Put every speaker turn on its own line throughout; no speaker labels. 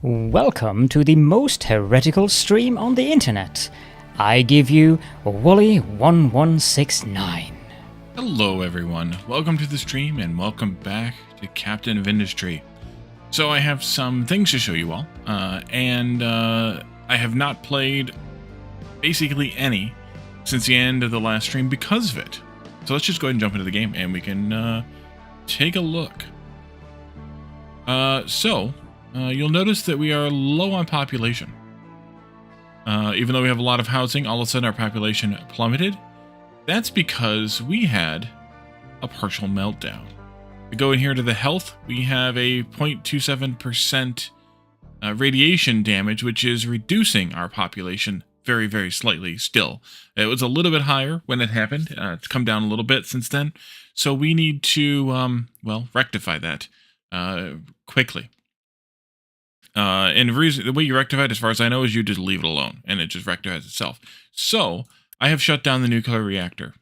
Welcome to the most heretical stream on the internet. I give you Wooly1169.
Hello everyone, welcome to the stream and welcome back the captain of industry. So I have some things to show you all, and I have not played basically any since the end of the last stream because of it. So let's just go ahead and jump into the game and we can take a look. You'll notice that we are low on population. Even though we have a lot of housing, all of a sudden our population plummeted. That's because we had a partial meltdown. We go in here to the health, we have a 0.27% radiation damage, which is reducing our population very, very slightly still. It was a little bit higher when it happened. It's come down a little bit since then. So we need to, rectify that quickly. And the way you rectify it, as far as I know, is you just leave it alone, and it just rectifies itself. So I have shut down the nuclear reactor.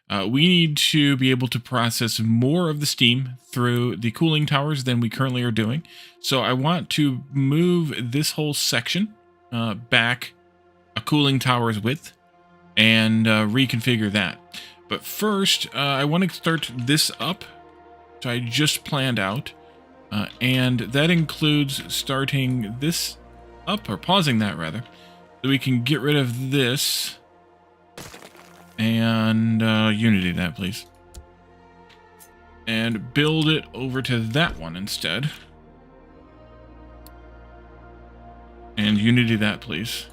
We need to be able to process more of the steam through the cooling towers than we currently are doing. So I want to move this whole section back a cooling tower's width and reconfigure that. But first, I want to start this up, which I just planned out. And that includes starting this up, or pausing that rather, so we can get rid of this. And Unity that, please. And build it over to that one instead. And Unity that, please.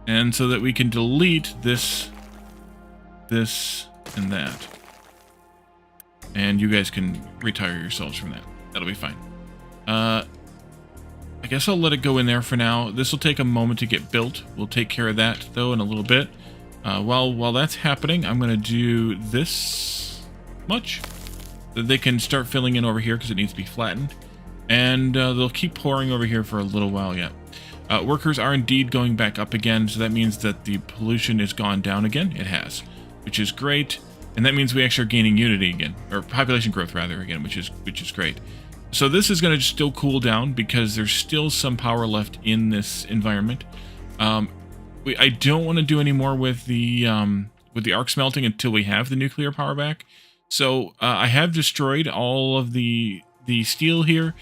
And so that we can delete this, and that. And you guys can retire yourselves from that. That'll be fine. I guess I'll let it go in there for now. This will take a moment to get built. We'll take care of that, though, in a little bit. While that's happening, I'm going to do this much. So they can start filling in over here because it needs to be flattened. And they'll keep pouring over here for a little while yet. Workers are indeed going back up again, so that means that the pollution is gone down again. It has, which is great. And that means we actually are gaining unity again, or population growth rather again, which is great. So this is going to still cool down because there's still some power left in this environment. I don't want to do any more with the arc smelting until we have the nuclear power back. So I have destroyed all of the steel here,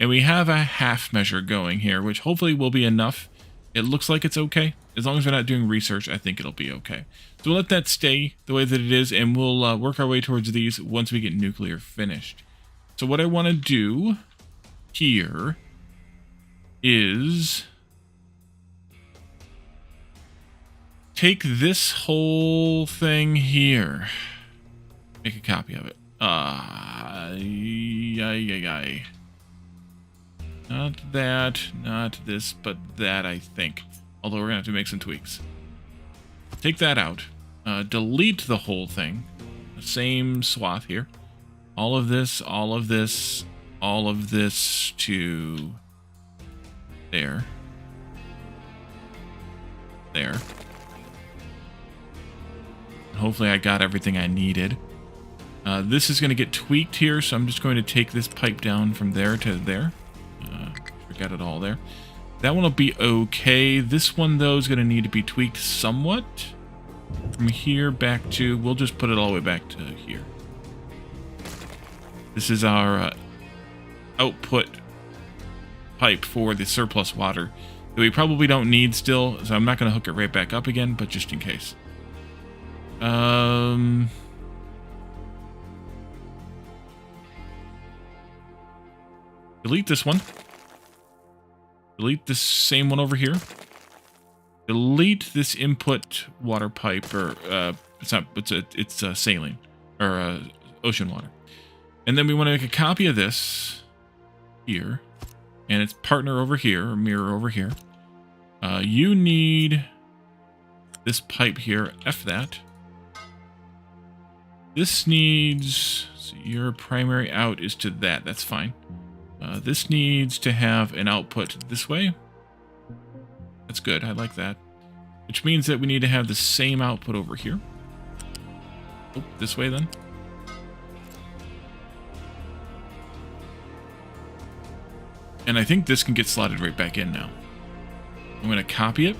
and we have a half measure going here, which hopefully will be enough. It looks like it's okay. As long as we're not doing research, I think it'll be okay. So we'll let that stay the way that it is, and we'll work our way towards these once we get nuclear finished. So what I want to do here is take this whole thing here. Make a copy of it. Not that, not this, but that, I think. Although we're going to have to make some tweaks. Take that out. Delete the whole thing. The same swath here. All of this, all of this, all of this to there. There. Hopefully I got everything I needed. This is going to get tweaked here, so I'm just going to take this pipe down from there to there. Forgot it all there. That one will be okay. This one, though, is going to need to be tweaked somewhat. From here back to... We'll just put it all the way back to here. This is our output pipe for the surplus water that we probably don't need still, so I'm not going to hook it right back up again, but just in case. Delete this one. Delete this same one over here. Delete this input water pipe, or it's saline, or ocean water. And then we want to make a copy of this here, and its partner over here, or mirror over here. You need this pipe here. F that. This needs, so your primary out is to that. That's fine. This needs to have an output this way. That's good. I like that. Which means that we need to have the same output over here. Oh, this way then. And I think this can get slotted right back in now. I'm going to copy it.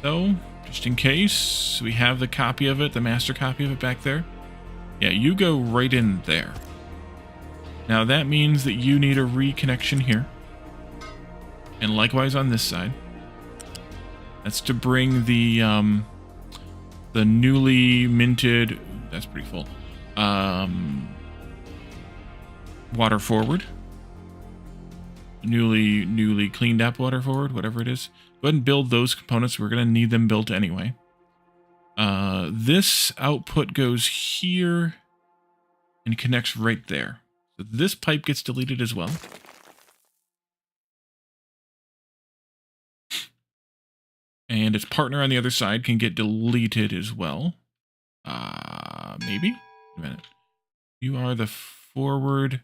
So, just in case, we have the copy of it, the master copy of it back there. Yeah, you go right in there. Now that means that you need a reconnection here. And likewise on this side. That's to bring the newly minted, that's pretty full, water forward. Newly cleaned up water forward, whatever it is. Go ahead and build those components. We're going to need them built anyway. This output goes here and connects right there. So this pipe gets deleted as well. And its partner on the other side can get deleted as well. Maybe? Wait a minute. You are the forward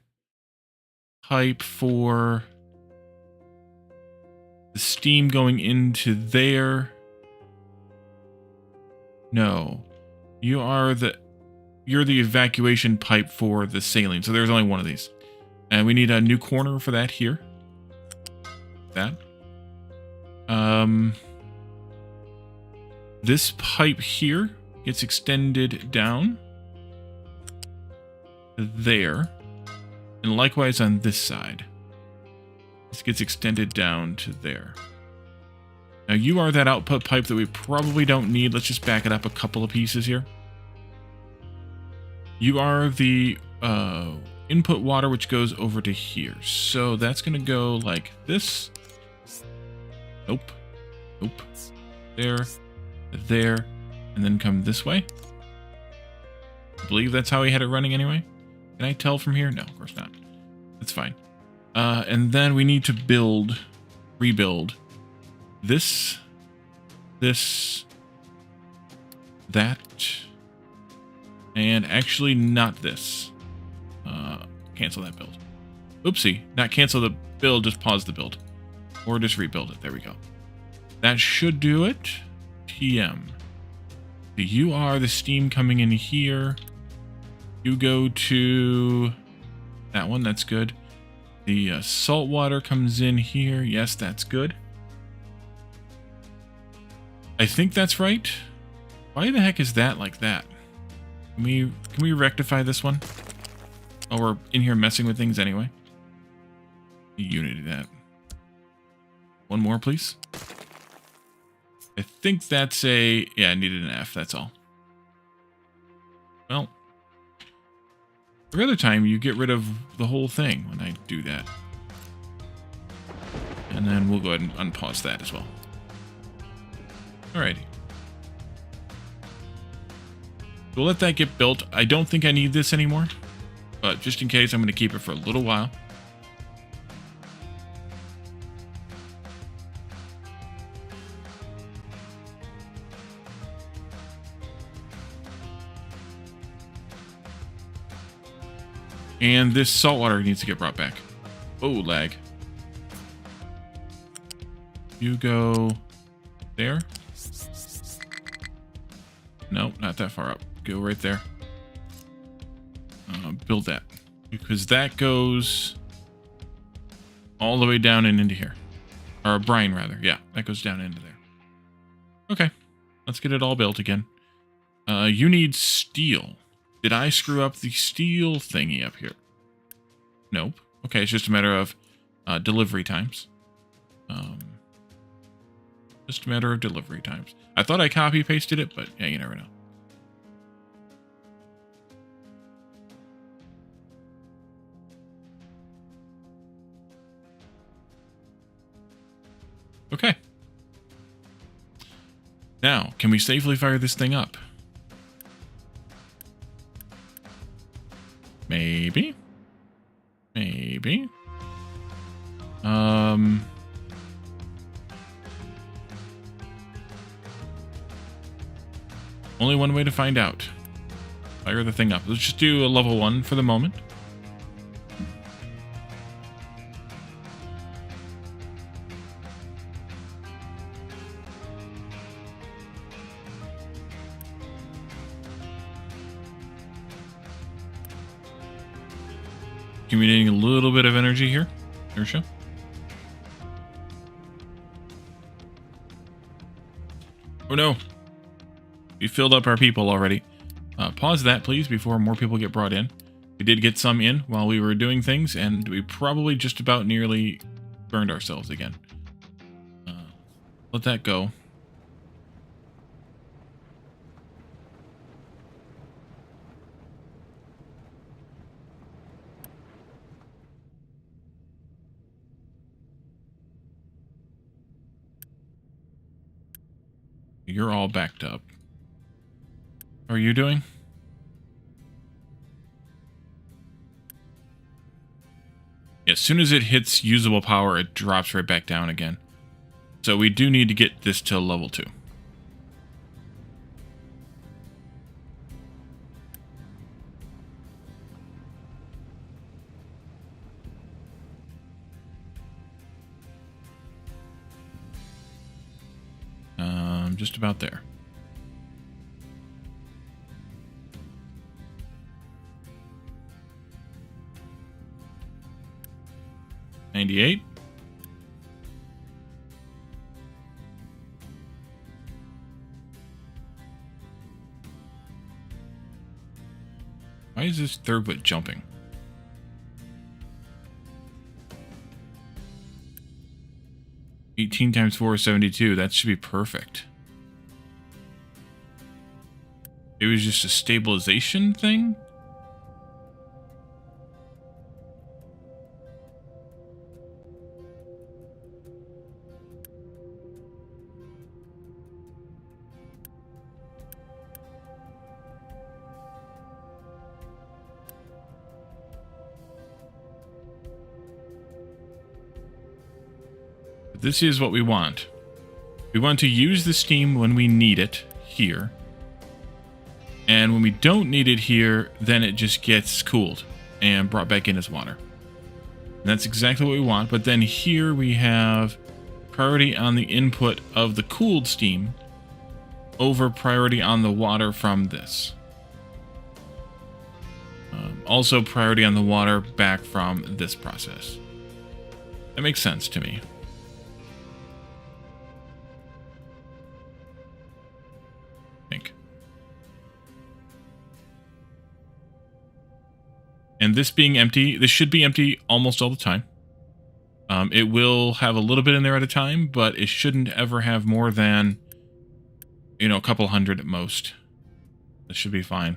pipe for the steam going into there. No. You're the evacuation pipe for the saline. So there's only one of these. And we need a new corner for that here. That. This pipe here gets extended down to there. And likewise on this side. This gets extended down to there. Now you are that output pipe that we probably don't need. Let's just back it up a couple of pieces here. You are the input water which goes over to here. So that's going to go like this. Nope. Nope. There. And then come this way. I believe that's how he had it running anyway. Can I tell from here? No, of course not. That's fine. And then we need to rebuild this, that, and actually not this. Cancel that build. Oopsie, not cancel the build, just pause the build. Or just rebuild it. There we go. That should do it. TM. So you are the steam coming in here. You go to that one, that's good. The salt water comes in here. Yes, that's good. I think that's right. Why the heck is that like that? Can we rectify this one? Oh, we're in here messing with things anyway. Unity that. One more, please. I think that's a... Yeah, I needed an F, that's all. Well, every other time you get rid of the whole thing when I do that. And then we'll go ahead and unpause that as well. Alrighty. We'll let that get built. I don't think I need this anymore. But just in case, I'm going to keep it for a little while. And this salt water needs to get brought back. Oh, lag. You go there. No, not that far up. Go right there. Build that. Because that goes all the way down and into here. Or brine, rather. Yeah, that goes down into there. Okay. Let's get it all built again. You need steel. Did I screw up the steel thingy up here? Nope. Okay, it's just a matter of delivery times. Just a matter of delivery times. I thought I copy-pasted it, but yeah, you never know. Okay. Now, can we safely fire this thing up? Maybe. Maybe. Only one way to find out. Fire the thing up. Let's just do a level 1 for the moment. Accumulating a little bit of energy here. Inertia. Oh no. We filled up our people already. pause that, please, before more people get brought in. We did get some in while we were doing things, and we probably just about nearly burned ourselves again. Let that go. You're all backed up. How are you doing? As soon as it hits usable power, it drops right back down again. So we do need to get this to level 2. Just about there. $98. Why is this third bit jumping? $18 times 4 is 72. That should be perfect. It was just a stabilization thing? This is what we want. We want to use the steam when we need it here. And when we don't need it here, then it just gets cooled and brought back in as water. And that's exactly what we want. But then here we have priority on the input of the cooled steam over priority on the water from this. Also priority on the water back from this process. That makes sense to me. And this being empty, this should be empty almost all the time. It will have a little bit in there at a time, but it shouldn't ever have more than, a couple hundred at most. This should be fine.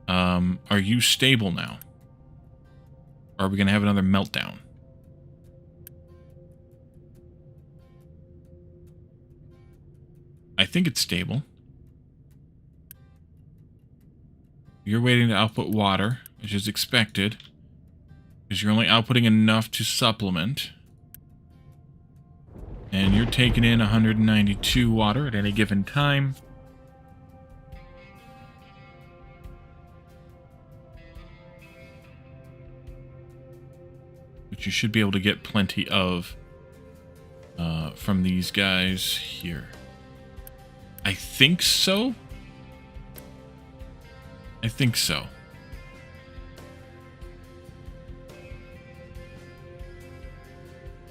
Are you stable now? Or are we going to have another meltdown? I think it's stable. You're waiting to output water, which is expected, because you're only outputting enough to supplement. And you're taking in 192 water at any given time. Which you should be able to get plenty of from these guys here. I think so. I think so.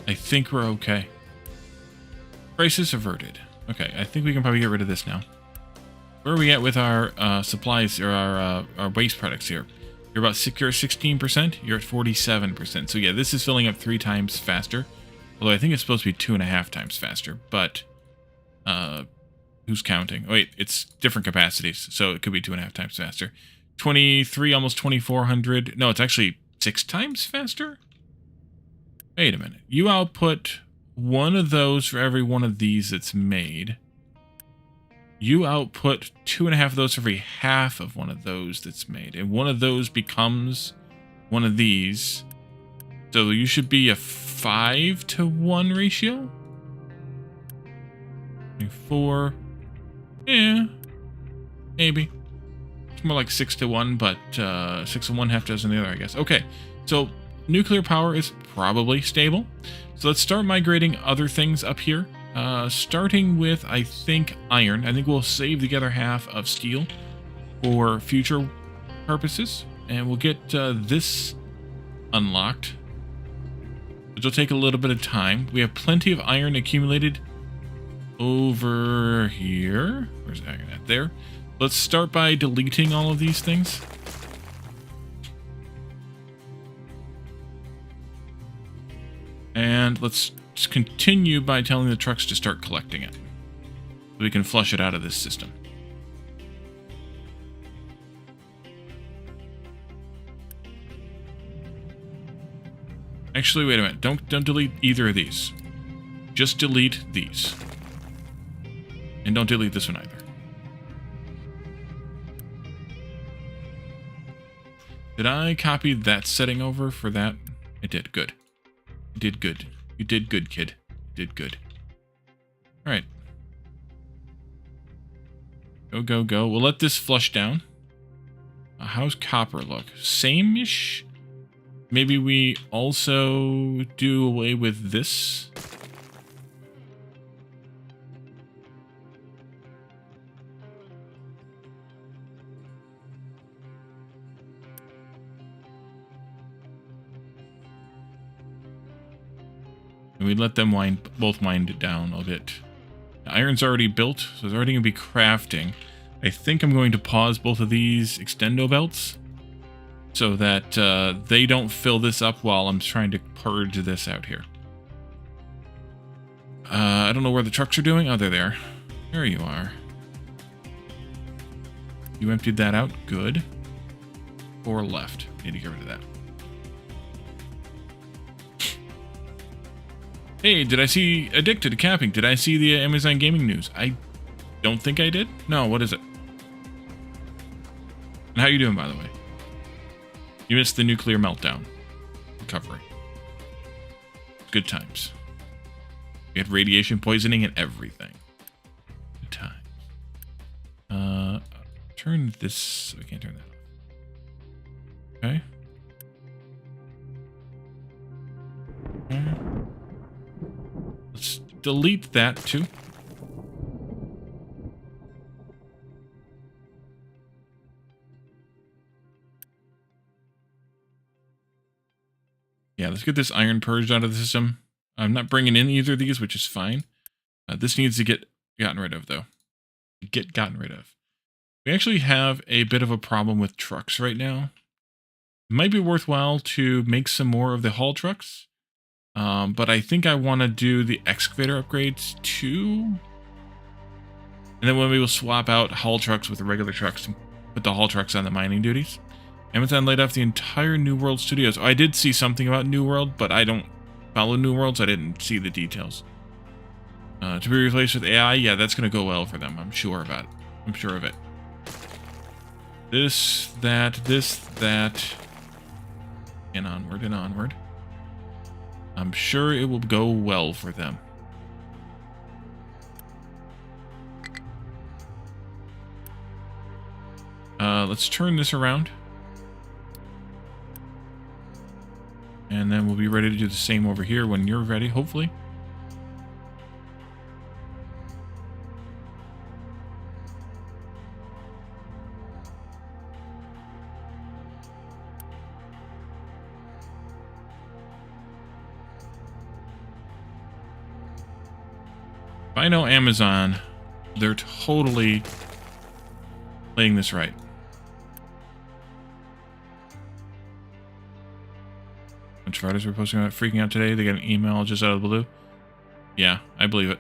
I think we're okay. Crisis averted. Okay, I think we can probably get rid of this now. Where are we at with our supplies or our waste products here? You're about you're at 16%. You're at 47%. So yeah, this is filling up 3 times faster. Although I think it's supposed to be 2.5 times faster. But who's counting? Oh, wait, it's different capacities, so it could be 2.5 times faster. 23, almost 2,400. No, it's actually 6 times faster. Wait a minute. You output one of those for every one of these that's made. You output 2.5 of those for every half of one of those that's made. And one of those becomes one of these. So you should be a 5-to-1 ratio? 4. Yeah. Maybe. It's more like 6-to-1, but 6 of one, half dozen the other, I guess. Okay. So nuclear power is probably stable. So let's start migrating other things up here. Starting with, I think, iron. I think we'll save the other half of steel for future purposes. And we'll get this unlocked, which will take a little bit of time. We have plenty of iron accumulated over here. Where's iron at? There. Let's start by deleting all of these things. And let's continue by telling the trucks to start collecting it, so we can flush it out of this system. Actually, wait a minute. Don't delete either of these. Just delete these. And don't delete this one either. Did I copy that setting over for that? I did. Good. You did good. You did good, kid. You did good. Alright. Go, go, go. We'll let this flush down. How's copper look? Same-ish? Maybe we also do away with this. And we let them both wind it down a bit. The iron's already built, so it's already going to be crafting. I think I'm going to pause both of these extendo belts so that they don't fill this up while I'm trying to purge this out here. I don't know where the trucks are doing. Oh, they're there. There you are. You emptied that out. Good. Or left. Need to get rid of that. Hey, did I see Addicted to Camping? Did I see the Amazon Gaming news? I don't think I did. No, what is it? And how you doing, by the way? You missed the nuclear meltdown. Recovery. Good times. We had radiation poisoning and everything. Good times. Turn this... I can't turn that off. Okay. Let's delete that too. Yeah, let's get this iron purged out of the system. I'm not bringing in either of these, which is fine. This needs to get gotten rid of, though. Gotten rid of. We actually have a bit of a problem with trucks right now. It might be worthwhile to make some more of the haul trucks. But I think I want to do the excavator upgrades too. And then when we will swap out haul trucks with the regular trucks and put the haul trucks on the mining duties. Amazon laid off the entire New World studios. Oh, I did see something about New World, but I don't follow New World, so I didn't see the details. To be replaced with AI, yeah, that's going to go well for them. I'm sure about it. I'm sure of it. This, that. And onward and onward. I'm sure it will go well for them. Let's turn this around. And then we'll be ready to do the same over here when you're ready, hopefully. If I know Amazon, they're totally playing this right. A bunch of artists were posting about freaking out today. They got an email just out of the blue. Yeah, I believe it.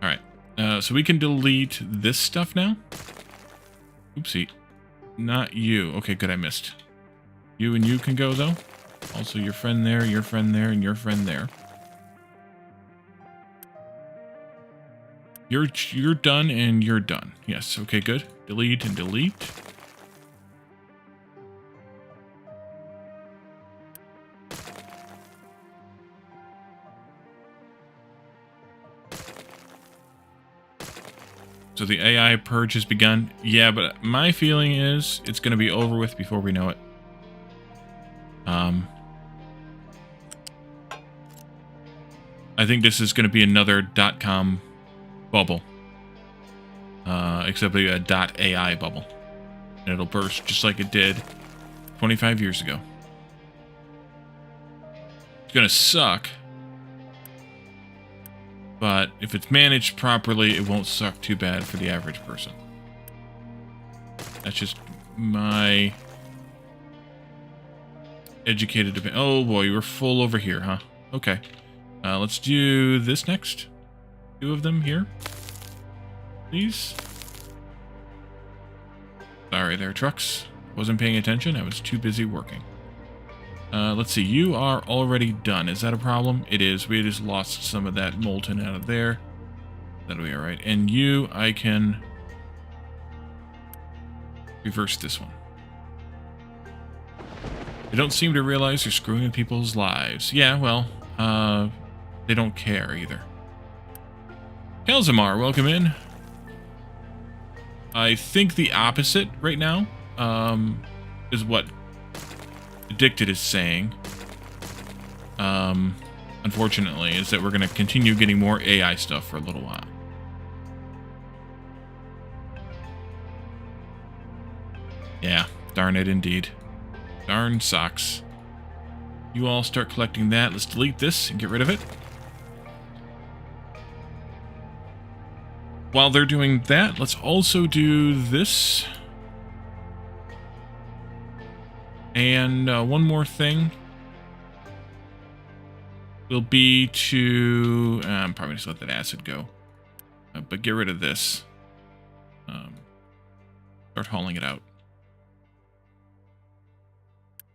Alright. So we can delete this stuff now. Oopsie. Not you. Okay, good, I missed. You and you can go, though. Also, your friend there, and your friend there. You're done, and you're done. Yes, okay, good. Delete and delete. So the AI purge has begun. Yeah, but my feeling is it's going to be over with before we know it. I think this is going to be another .com bubble. Except a .ai bubble. And it'll burst just like it did 25 years ago. It's going to suck. But if it's managed properly, it won't suck too bad for the average person. That's just my educated opinion. Oh boy, you were full over here, huh? Okay. Let's do this next. 2 of them here. Please. Sorry there, trucks. Wasn't paying attention. I was too busy working. Let's see. You are already done. Is that a problem? It is. We just lost some of that molten out of there. That'll be alright. And you, I can reverse this one. They don't seem to realize they're screwing with people's lives. Yeah, well, they don't care either. Kelzamar, welcome in. I think the opposite right now is what Addicted is saying. Unfortunately, is that we're going to continue getting more AI stuff for a little while. Yeah, darn it indeed. Darn socks. You all start collecting that. Let's delete this and get rid of it. While they're doing that, let's also do this. And one more thing will be to... I'm probably just let that acid go. But get rid of this. Start hauling it out.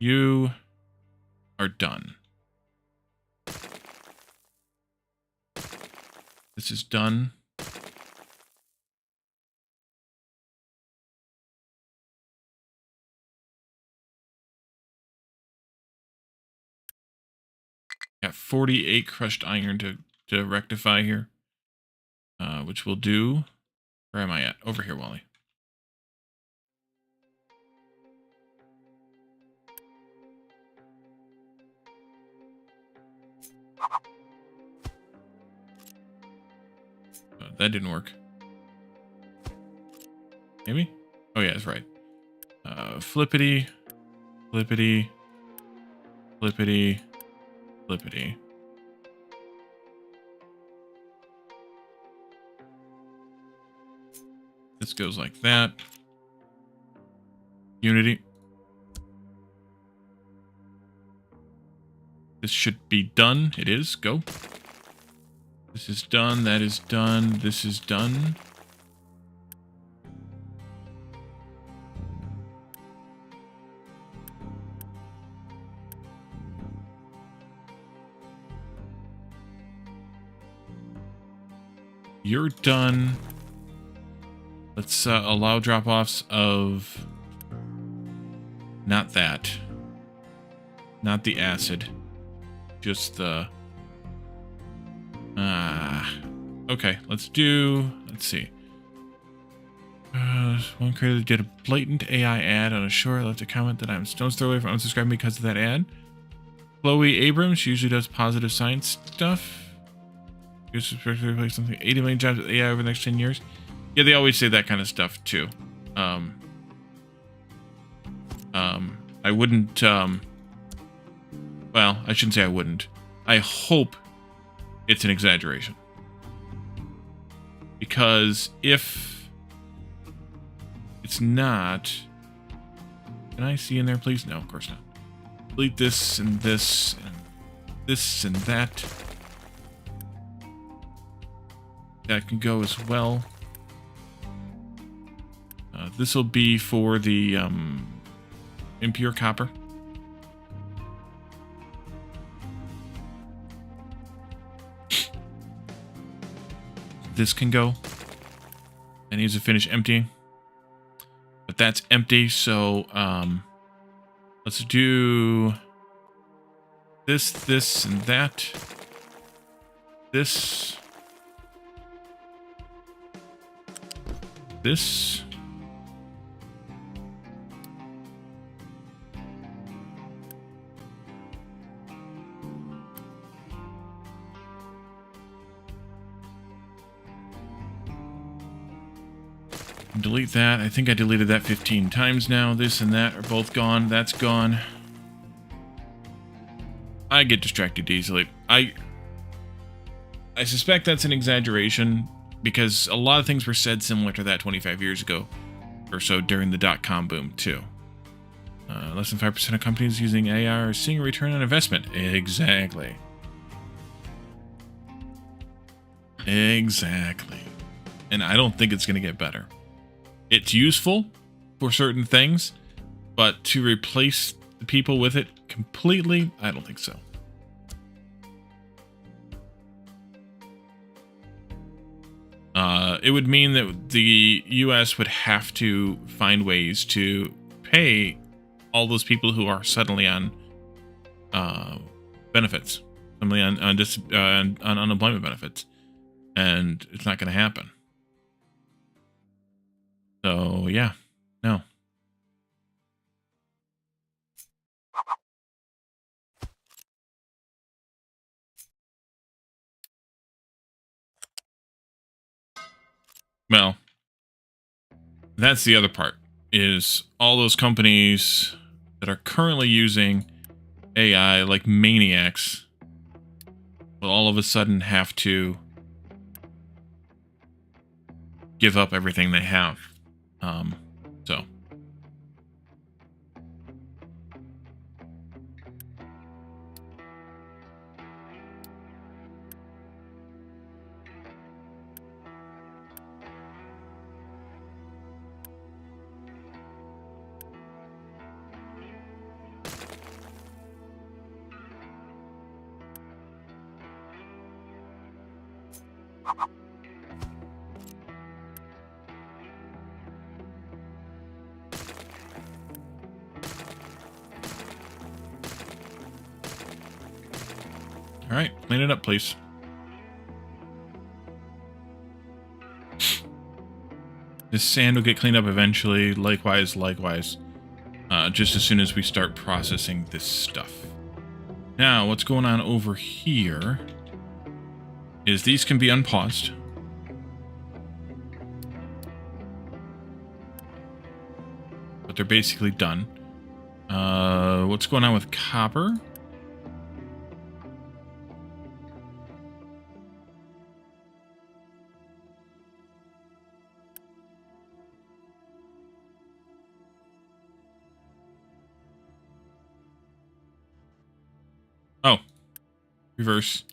You are done. This is done. Got 48 crushed iron to rectify here. Which we'll do. Where am I at? Over here, Wally. That didn't work. Maybe? Oh yeah, that's right. Flippity. Flippity. Flippity. Flippity. This goes like that. Unity. This should be done. It is. Go. This is done. That is done. This is done. You're done. Let's allow drop-offs of... Not that. Not the acid. Just the... Okay, let's do... Let's see. One creator did a blatant AI ad on a short. Left a comment that I'm stone's throw away from unsubscribing because of that ad. Chloe Abrams, she usually does positive science stuff. You suspect to replace something 80 million jobs with AI over the next 10 years. Yeah, they always say that kind of stuff too. I wouldn't, well, I shouldn't say I wouldn't. I hope it's an exaggeration. Because if it's not... Can I see in there, please? No, of course not. Delete this and this and this and that. That can go as well. This will be for the impure copper. This can go. It needs to finish emptying. But that's empty, so let's do this, this, and that. This. This. Delete that. I think I deleted that 15 times now. This and that are both gone. That's gone. I get distracted easily. I I suspect that's an exaggeration because a lot of things were said similar to that 25 years ago or so during the dot-com boom too. Less than 5% of companies using AI are seeing a return on investment. Exactly. Exactly. And I don't think it's going to get better. It's useful for certain things, but to replace the people with it completely, I don't think so. It would mean that the US would have to find ways to pay all those people who are suddenly on benefits, suddenly on unemployment benefits, and it's not going to happen. So yeah, no. Well, that's the other part, is all those companies that are currently using AI like maniacs will all of a sudden have to give up everything they have. So. All right, clean it up, please. This sand will get cleaned up eventually. Likewise. Just as soon as we start processing this stuff. Now, what's going on over here is these can be unpaused. But they're basically done. What's going on with copper? Oh, reverse.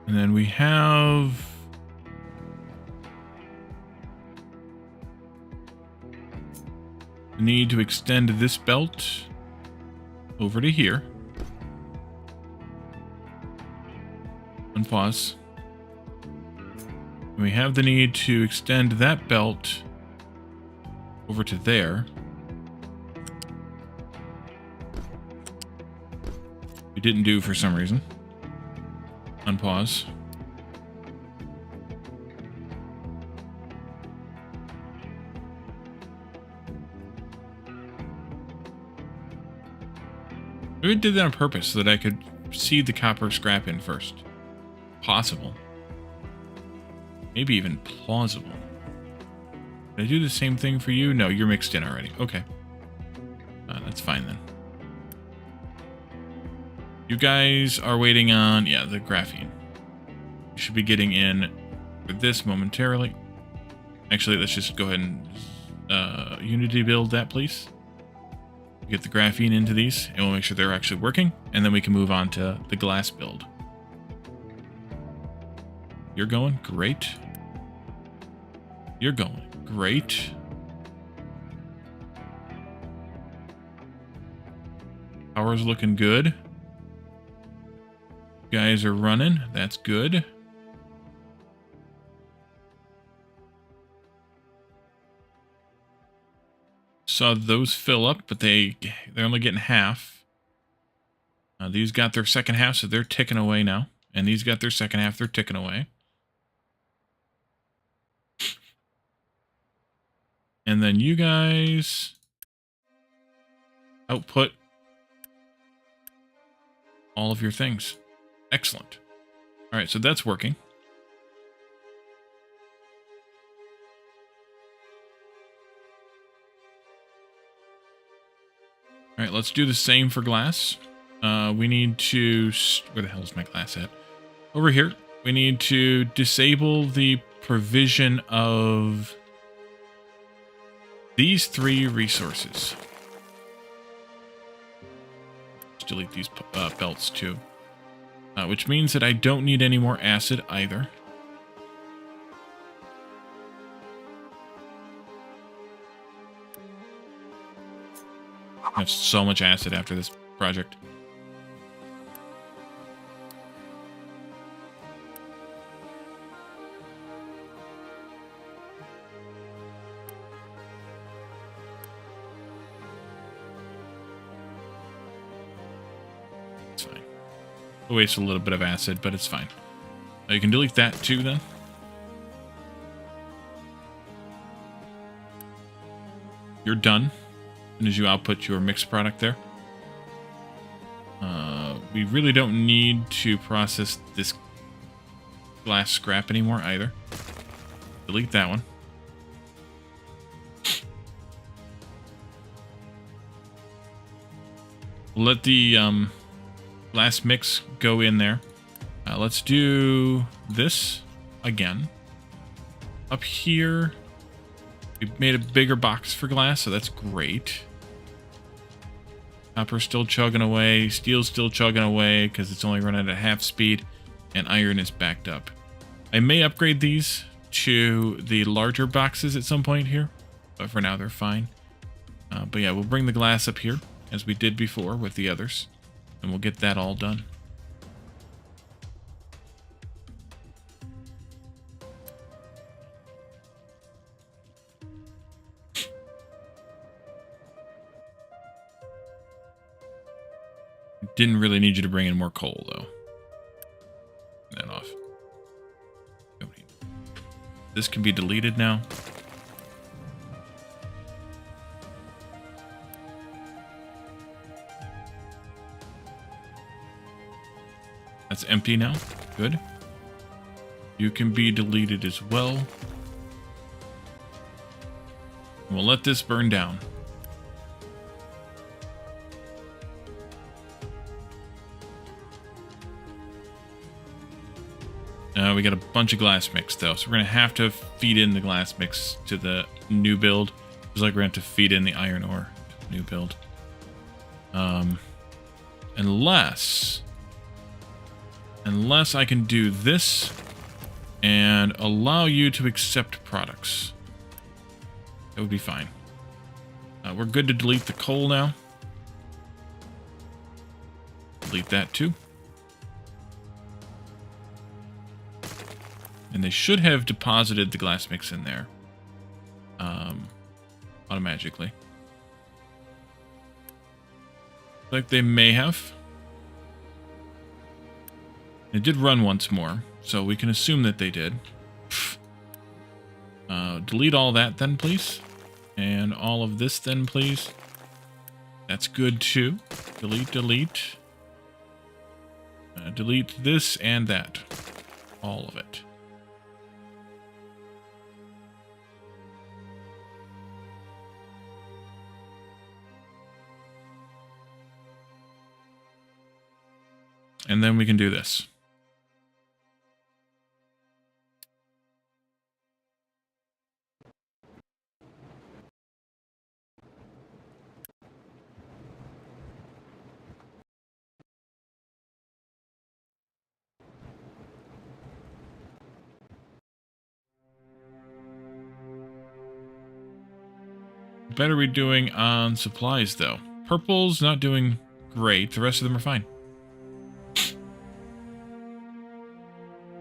And then we have the need to extend this belt over to here. Unpause. And we have the need to extend that belt over to there. We didn't do for some reason. Unpause. Maybe I did that on purpose so that I could seed the copper scrap in first. Possible. Maybe even plausible. Did I do the same thing for you? No, you're mixed in already. Okay. That's fine then. You guys are waiting on, yeah, the graphene. You should be getting in for this momentarily. Actually, let's just go ahead and Unity build that, please. Get the graphene into these, and we'll make sure they're actually working, and then we can move on to the glass build. You're going? Great. You're going. Great. Power's looking good. You guys are running. That's good. Saw those fill up, but they're only getting half. These got their second half, so they're ticking away now. And these got their second half, they're ticking away. And then you guys output all of your things. Excellent. All right, so that's working. let's do the same for glass. We need to... Where the hell is my glass at? Over here. We need to disable the provision of these 3 resources. Let's delete these belts too. Which means that I don't need any more acid either. I have so much acid after this project. It's fine. We'll waste a little bit of acid, but it's fine. You can delete that too then. You're done. As soon as you output your mixed product there. We really don't need to process this glass scrap anymore either. Delete that one. We'll let the glass mix go in there. Let's do this again. Up here, we made a bigger box for glass, so that's great. Copper's still chugging away. Steel's still chugging away because it's only running at half speed. And iron is backed up. I may upgrade these to the larger boxes at some point here. But for now, they're fine. But yeah, we'll bring the glass up here as we did before with the others. And we'll get that all done. Didn't really need you to bring in more coal, though. That off. This can be deleted now. That's empty now. Good. You can be deleted as well. We'll let this burn down. We got a bunch of glass mix though, so we're gonna have to feed in the glass mix to the new build, just like we're gonna have to feed in the iron ore to the new build. Unless I can do this and allow you to accept products, that would be fine. We're good to delete the coal now. Delete that too. And they should have deposited the glass mix in there automatically. Like they may have. It did run once more, so we can assume that they did. Delete all that then, please. And all of this then, please. That's good too. Delete, delete. Delete this and that. All of it. And then we can do this. What better are we doing on supplies, though? Purple's not doing great. The rest of them are fine.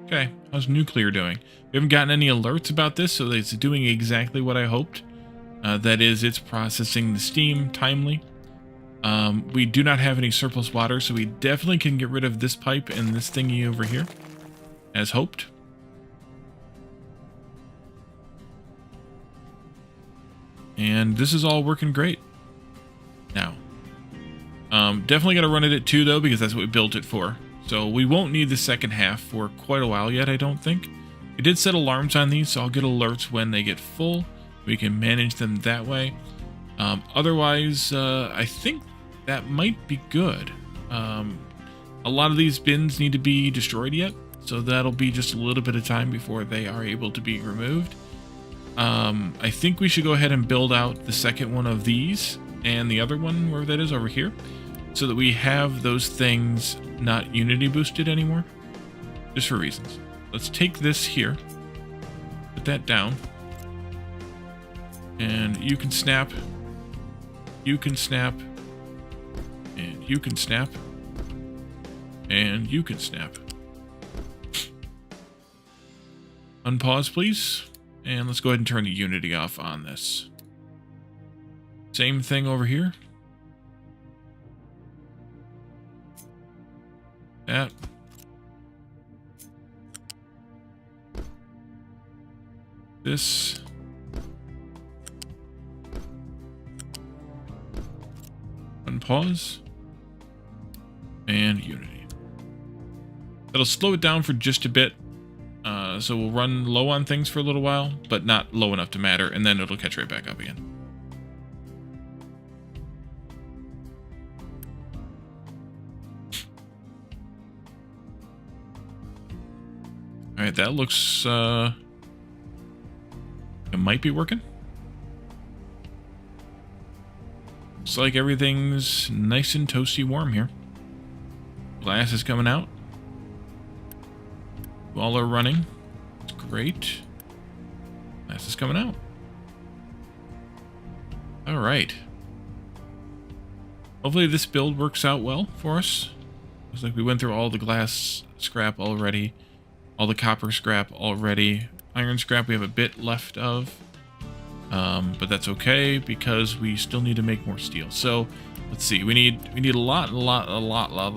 Okay, how's nuclear doing? We haven't gotten any alerts about this, so it's doing exactly what I hoped. That is, it's processing the steam timely. We do not have any surplus water, so we definitely can get rid of this pipe and this thingy over here, as hoped. And this is all working great. Now, definitely got to run it at 2, though, because that's what we built it for. So we won't need the second half for quite a while yet, I don't think. We did set alarms on these, so I'll get alerts when they get full. We can manage them that way. Otherwise, I think that might be good. A lot of these bins need to be destroyed yet, so that'll be just a little bit of time before they are able to be removed. I think we should go ahead and build out the second one of these and the other one, wherever that is, over here, so that we have those things not unity boosted anymore, just for reasons. Let's take this here, put that down, and you can snap, you can snap, and you can snap, and you can snap. Unpause, please. And let's go ahead and turn the unity off on this. Same thing over here. That. This. Unpause. And unity. That'll slow it down for just a bit. So we'll run low on things for a little while, but not low enough to matter, and then it'll catch right back up again. Alright, that looks, it might be working. Looks like everything's nice and toasty warm here. Glass is coming out. All are running. It's great. Glass is coming out. Alright. Hopefully this build works out well for us. Looks like we went through all the glass scrap already. All the copper scrap already. Iron scrap we have a bit left of. But that's okay because we still need to make more steel. So let's see. We need a lot of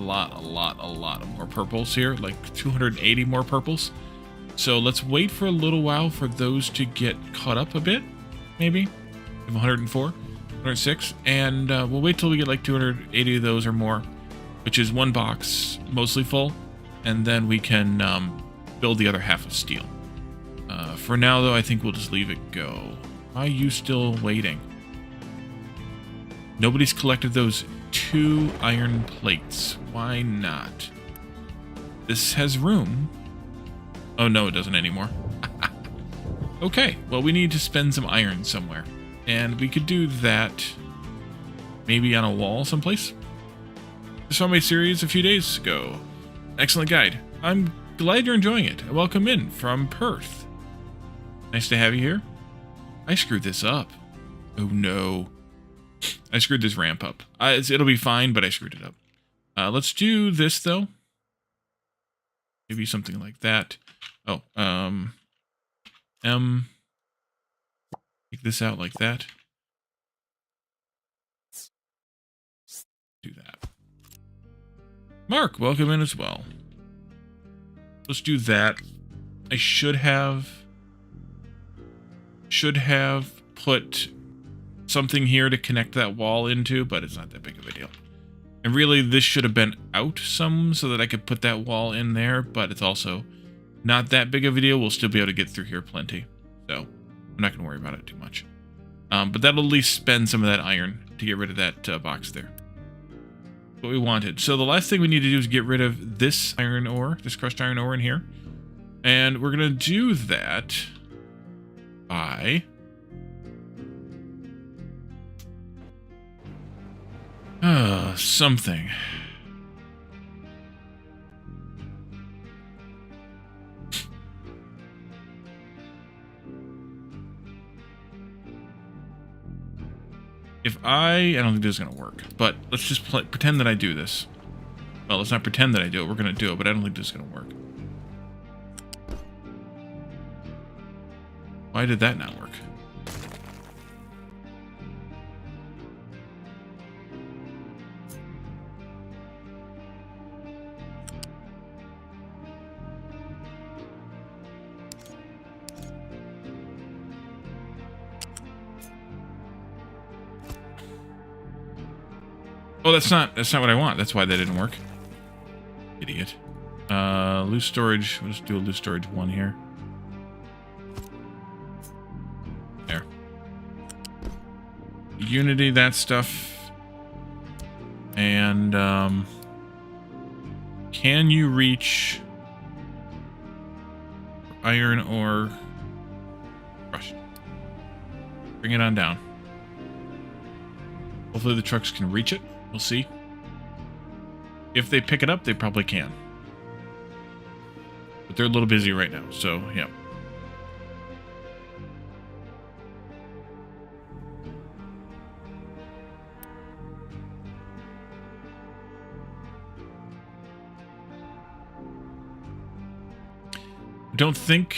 more purples here, like 280 more purples. So let's wait for a little while for those to get caught up a bit, maybe. We have 104, 106, and we'll wait till we get like 280 of those or more, which is one box mostly full, and then we can build the other half of steel. For now, though, I think we'll just leave it go. Why are you still waiting? Nobody's collected those 2 iron plates. Why not? This has room. Oh, no, it doesn't anymore. Okay, well, we need to spend some iron somewhere. And we could do that maybe on a wall someplace. Just saw my series a few days ago. Excellent guide. I'm glad you're enjoying it. Welcome in from Perth. Nice to have you here. I screwed this up. Oh, no. I screwed this ramp up. It'll be fine, but I screwed it up. Let's do this, though. Maybe something like that. Oh, take this out like that. Do that. Mark, welcome in as well. Let's do that. I should have put something here to connect that wall into, but it's not that big of a deal. And really, this should have been out some so that I could put that wall in there, but it's also not that big of a deal. We'll still be able to get through here plenty. So I'm not going to worry about it too much. But that'll at least spend some of that iron to get rid of that box there. What we wanted. So the last thing we need to do is get rid of this iron ore, this crushed iron ore in here. And we're going to do that by something. If I don't think this is going to work, but let's just pretend that I do this. Well, let's not pretend that I do it. We're going to do it, but I don't think this is going to work. Why did that not work? Oh, that's not what I want. That's why that didn't work. Idiot. Loose storage. We'll just do a loose storage 1 here. There. Unity, that stuff. And can you reach iron or brush? Bring it on down. Hopefully the trucks can reach it. We'll see. If they pick it up, they probably can. But they're a little busy right now, so yeah. I don't think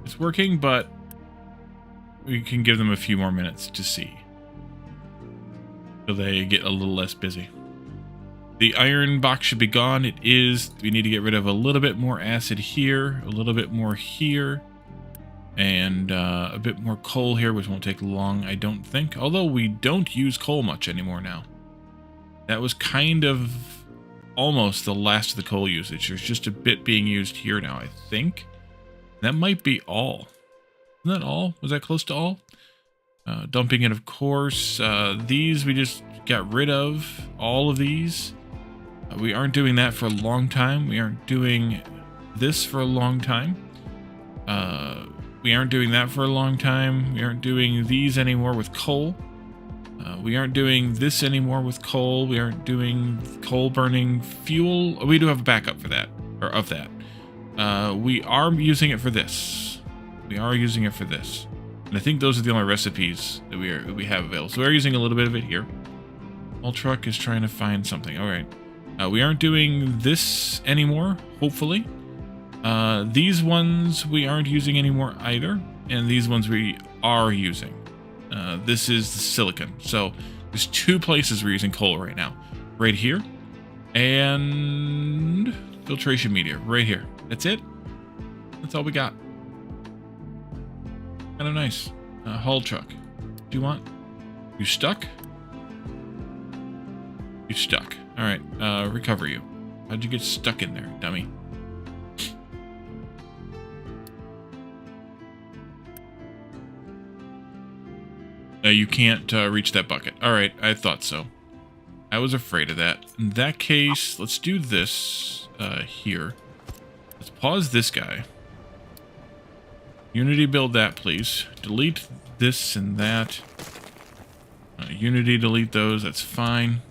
it's working, but we can give them a few more minutes to see. So they get a little less busy. The iron box should be gone. It is. We need to get rid of a little bit more acid here, a little bit more here, and a bit more coal here, which won't take long, I don't think. Although we don't use coal much anymore now. That was kind of almost the last of the coal usage. There's just a bit being used here now, I think. That might be all. Isn't that all? Was that close to all? Dumping it, of course. These we just got rid of. All of these. We aren't doing that for a long time. We aren't doing this for a long time. We aren't doing that for a long time. We aren't doing these anymore with coal. We aren't doing this anymore with coal. We aren't doing coal burning fuel. We do have a backup for that, or of that. We are using it for this. We are using it for this. And I think those are the only recipes that we have available. So we are using a little bit of it here. All truck is trying to find something. All right. We aren't doing this anymore, hopefully. These ones we aren't using anymore either. And these ones we are using. This is the silicon. So there's two places we're using coal right now. Right here. And filtration media right here. That's it. That's all we got. Kind of nice. Haul truck. What do you want? You stuck? You stuck. All right. Recover you. How'd you get stuck in there, dummy? You can't reach that bucket. All right. I thought so. I was afraid of that. In that case, let's do this here. Let's pause this guy. Unity build that, please. Delete this and that. Unity delete those. That's fine.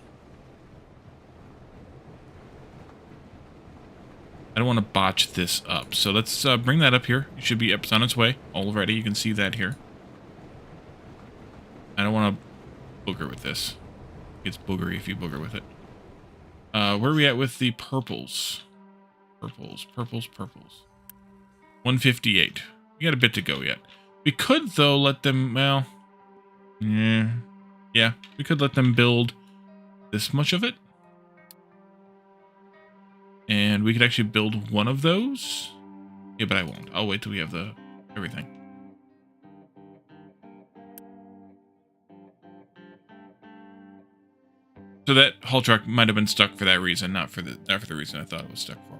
I don't want to botch this up. So let's bring that up here. It should be up on its way already. You can see that here. I don't want to booger with this. It's boogery if you booger with it. Where are we at with the purples? Purples. 158. We got a bit to go yet. We could, though, let them, well, yeah, we could let them build this much of it. And we could actually build one of those. Yeah, but I won't. I'll wait till we have the everything. So that haul truck might have been stuck for that reason, not for the reason I thought it was stuck for.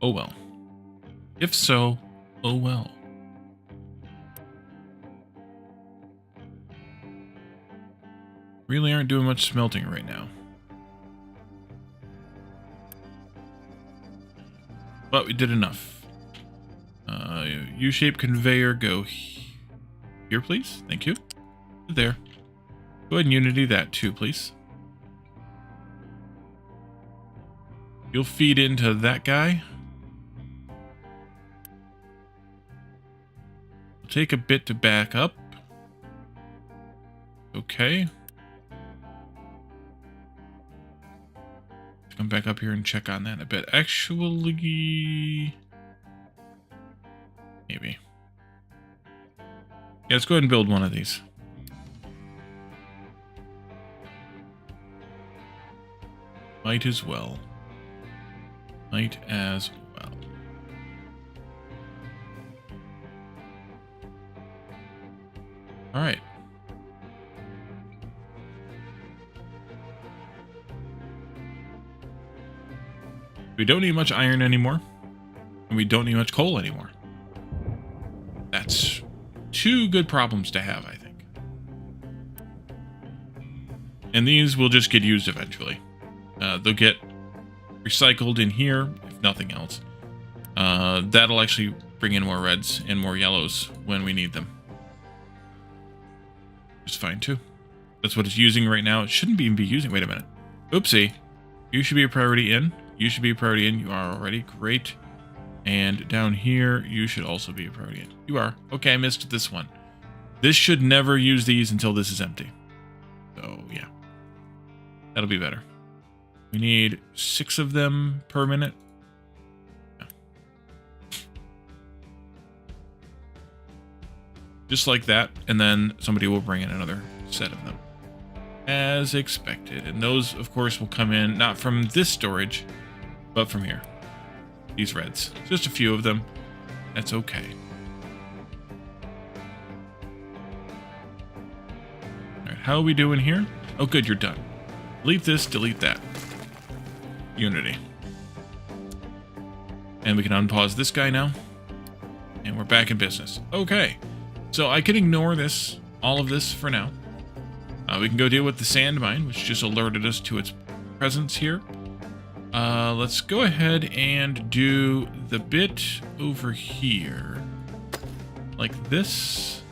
Oh well. If so, oh well. Really aren't doing much smelting right now. But we did enough. U-shaped conveyor, go here, please. Thank you. There. Go ahead and Unity that too, please. You'll feed into that guy. It'll take a bit to back up. Okay. Come back up here and check on that a bit. Actually, maybe. Yeah, let's go ahead and build one of these. Might as well. Might as well. All right. We don't need much iron anymore, and we don't need much coal anymore. That's two good problems to have, I think. And these will just get used eventually. They'll get recycled in here, if nothing else. That'll actually bring in more reds and more yellows when we need them. Just fine, too. That's what it's using right now. It shouldn't even be using... Wait a minute. Oopsie. You should be a priority in. You should be a priority in. You are already. Great. And down here, you should also be a priority in. You are. Okay, I missed this one. This should never use these until this is empty. So, yeah. That'll be better. We need 6 of them per minute. Yeah. Just like that. And then somebody will bring in another set of them. As expected. And those, of course, will come in not from this storage, but from here. These reds. Just a few of them. That's okay. Alright, how are we doing here? Oh, good, you're done. Delete this, delete that. Unity. And we can unpause this guy now. And we're back in business. Okay. So I can ignore this, all of this for now. We can go deal with the sand mine, which just alerted us to its presence here. Let's go ahead and do the bit over here. Like this.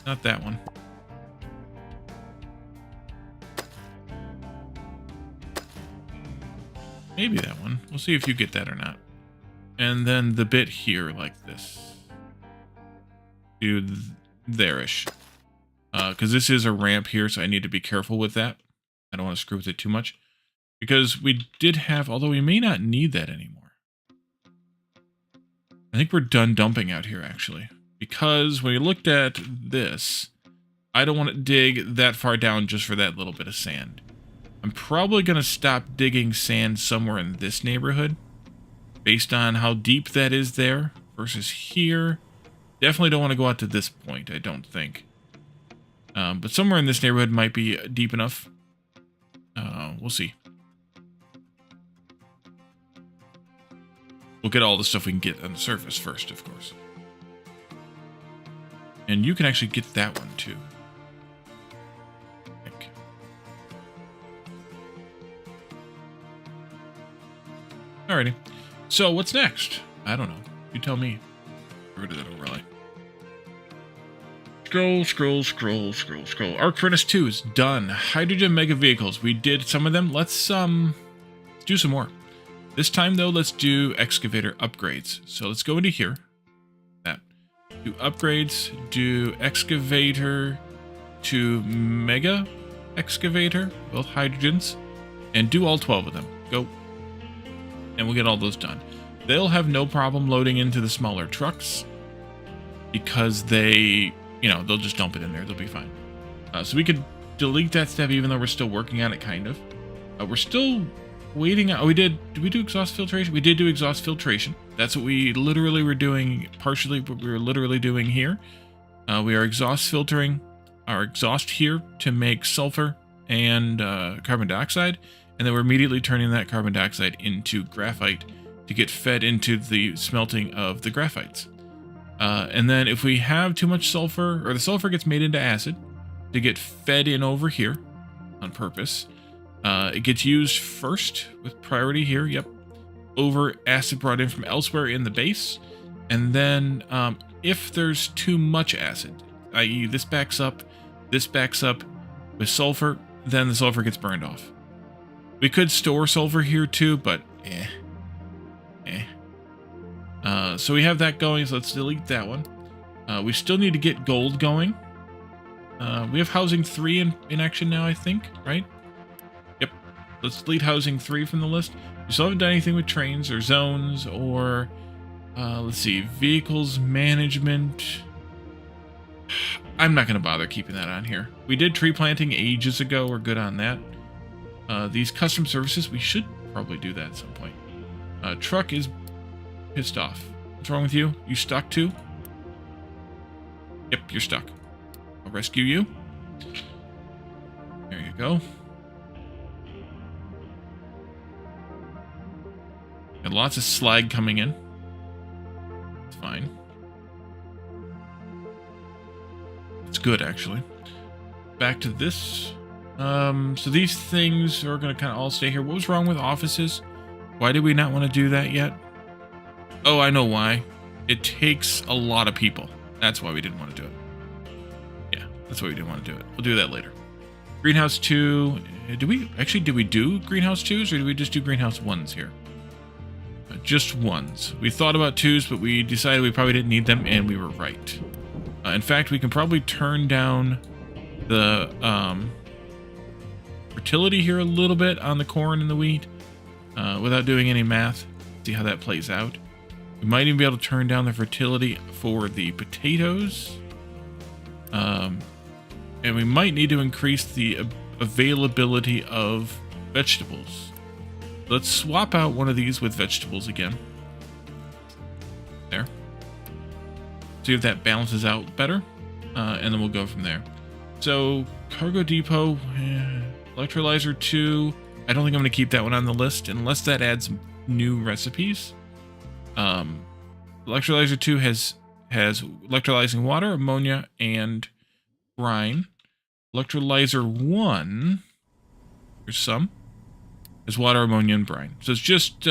Not that one. Maybe that one. We'll see if you get that or not. And then the bit here like this. Do there-ish. Because this is a ramp here, so I need to be careful with that. I don't want to screw with it too much. Because we did have, although we may not need that anymore. I think we're done dumping out here, actually. Because when we looked at this, I don't want to dig that far down just for that little bit of sand. I'm probably going to stop digging sand somewhere in this neighborhood. Based on how deep that is there versus here. Definitely don't want to go out to this point, I don't think. But somewhere in this neighborhood might be deep enough. We'll see. We'll get all the stuff we can get on the surface first, of course. And you can actually get that one, too. I think. Alrighty. So, what's next? I don't know. You tell me. Get rid of that overlay. Scroll. Arc Furnace 2 is done. Hydrogen mega vehicles. We did some of them. Let's do some more. This time, though, let's do excavator upgrades. So let's go into here. That. Do upgrades. Do excavator to mega excavator. Both hydrogens. And do all 12 of them. Go. And we'll get all those done. They'll have no problem loading into the smaller trucks. Because they... You know, they'll just dump it in there. They'll be fine. So we could delete that step even though we're still working on it, kind of. We're still waiting. Oh, did we do exhaust filtration? We did do exhaust filtration. That's what we literally were doing, partially what we were literally doing here. We are exhaust filtering our exhaust here to make sulfur and carbon dioxide. And then we're immediately turning that carbon dioxide into graphite to get fed into the smelting of the graphites. And then if we have too much sulfur, or the sulfur gets made into acid to get fed in over here on purpose, it gets used first with priority here, yep, over acid brought in from elsewhere in the base. And then if there's too much acid, i.e. this backs up with sulfur, then the sulfur gets burned off. We could store sulfur here too, but so we have that going, so let's delete that one. We still need to get gold going. We have housing 3 in action now, I think, right? Yep. Let's delete housing 3 from the list. We still haven't done anything with trains or zones or, let's see, vehicles management. I'm not going to bother keeping that on here. We did tree planting ages ago. We're good on that. These custom services, we should probably do that at some point. Truck is pissed off. What's wrong with you? You stuck too? Yep, you're stuck. I'll rescue you. There you go. Got lots of slag coming in. It's fine. It's good, actually. Back to this. So these things are going to kind of all stay here. What was wrong with offices? Why did we not want to do that yet? Oh, I know why. It takes a lot of people. That's why we didn't want to do it. Yeah, that's why we didn't want to do it. We'll do that later. Greenhouse 2. Did we do greenhouse 2s, or did we just do greenhouse 1s here? Just 1s. We thought about 2s, but we decided we probably didn't need them, and we were right. In fact, we can probably turn down the fertility here a little bit on the corn and the wheat without doing any math. See how that plays out. We might even be able to turn down the fertility for the potatoes. And we might need to increase the availability of vegetables. Let's swap out one of these with vegetables again. There. See if that balances out better. And then we'll go from there. So, cargo depot, electrolyzer 2. I don't think I'm going to keep that one on the list unless that adds new recipes. Electrolyzer 2 has electrolyzing water, ammonia, and brine. Electrolyzer 1, there's some, is water, ammonia, and brine. So it's just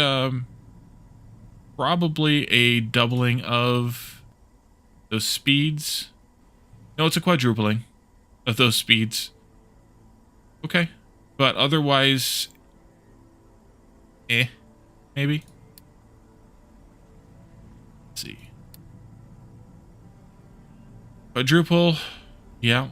probably a doubling of those speeds. No, it's a quadrupling of those speeds. Okay. But otherwise, maybe. Let's see. Quadruple, yeah.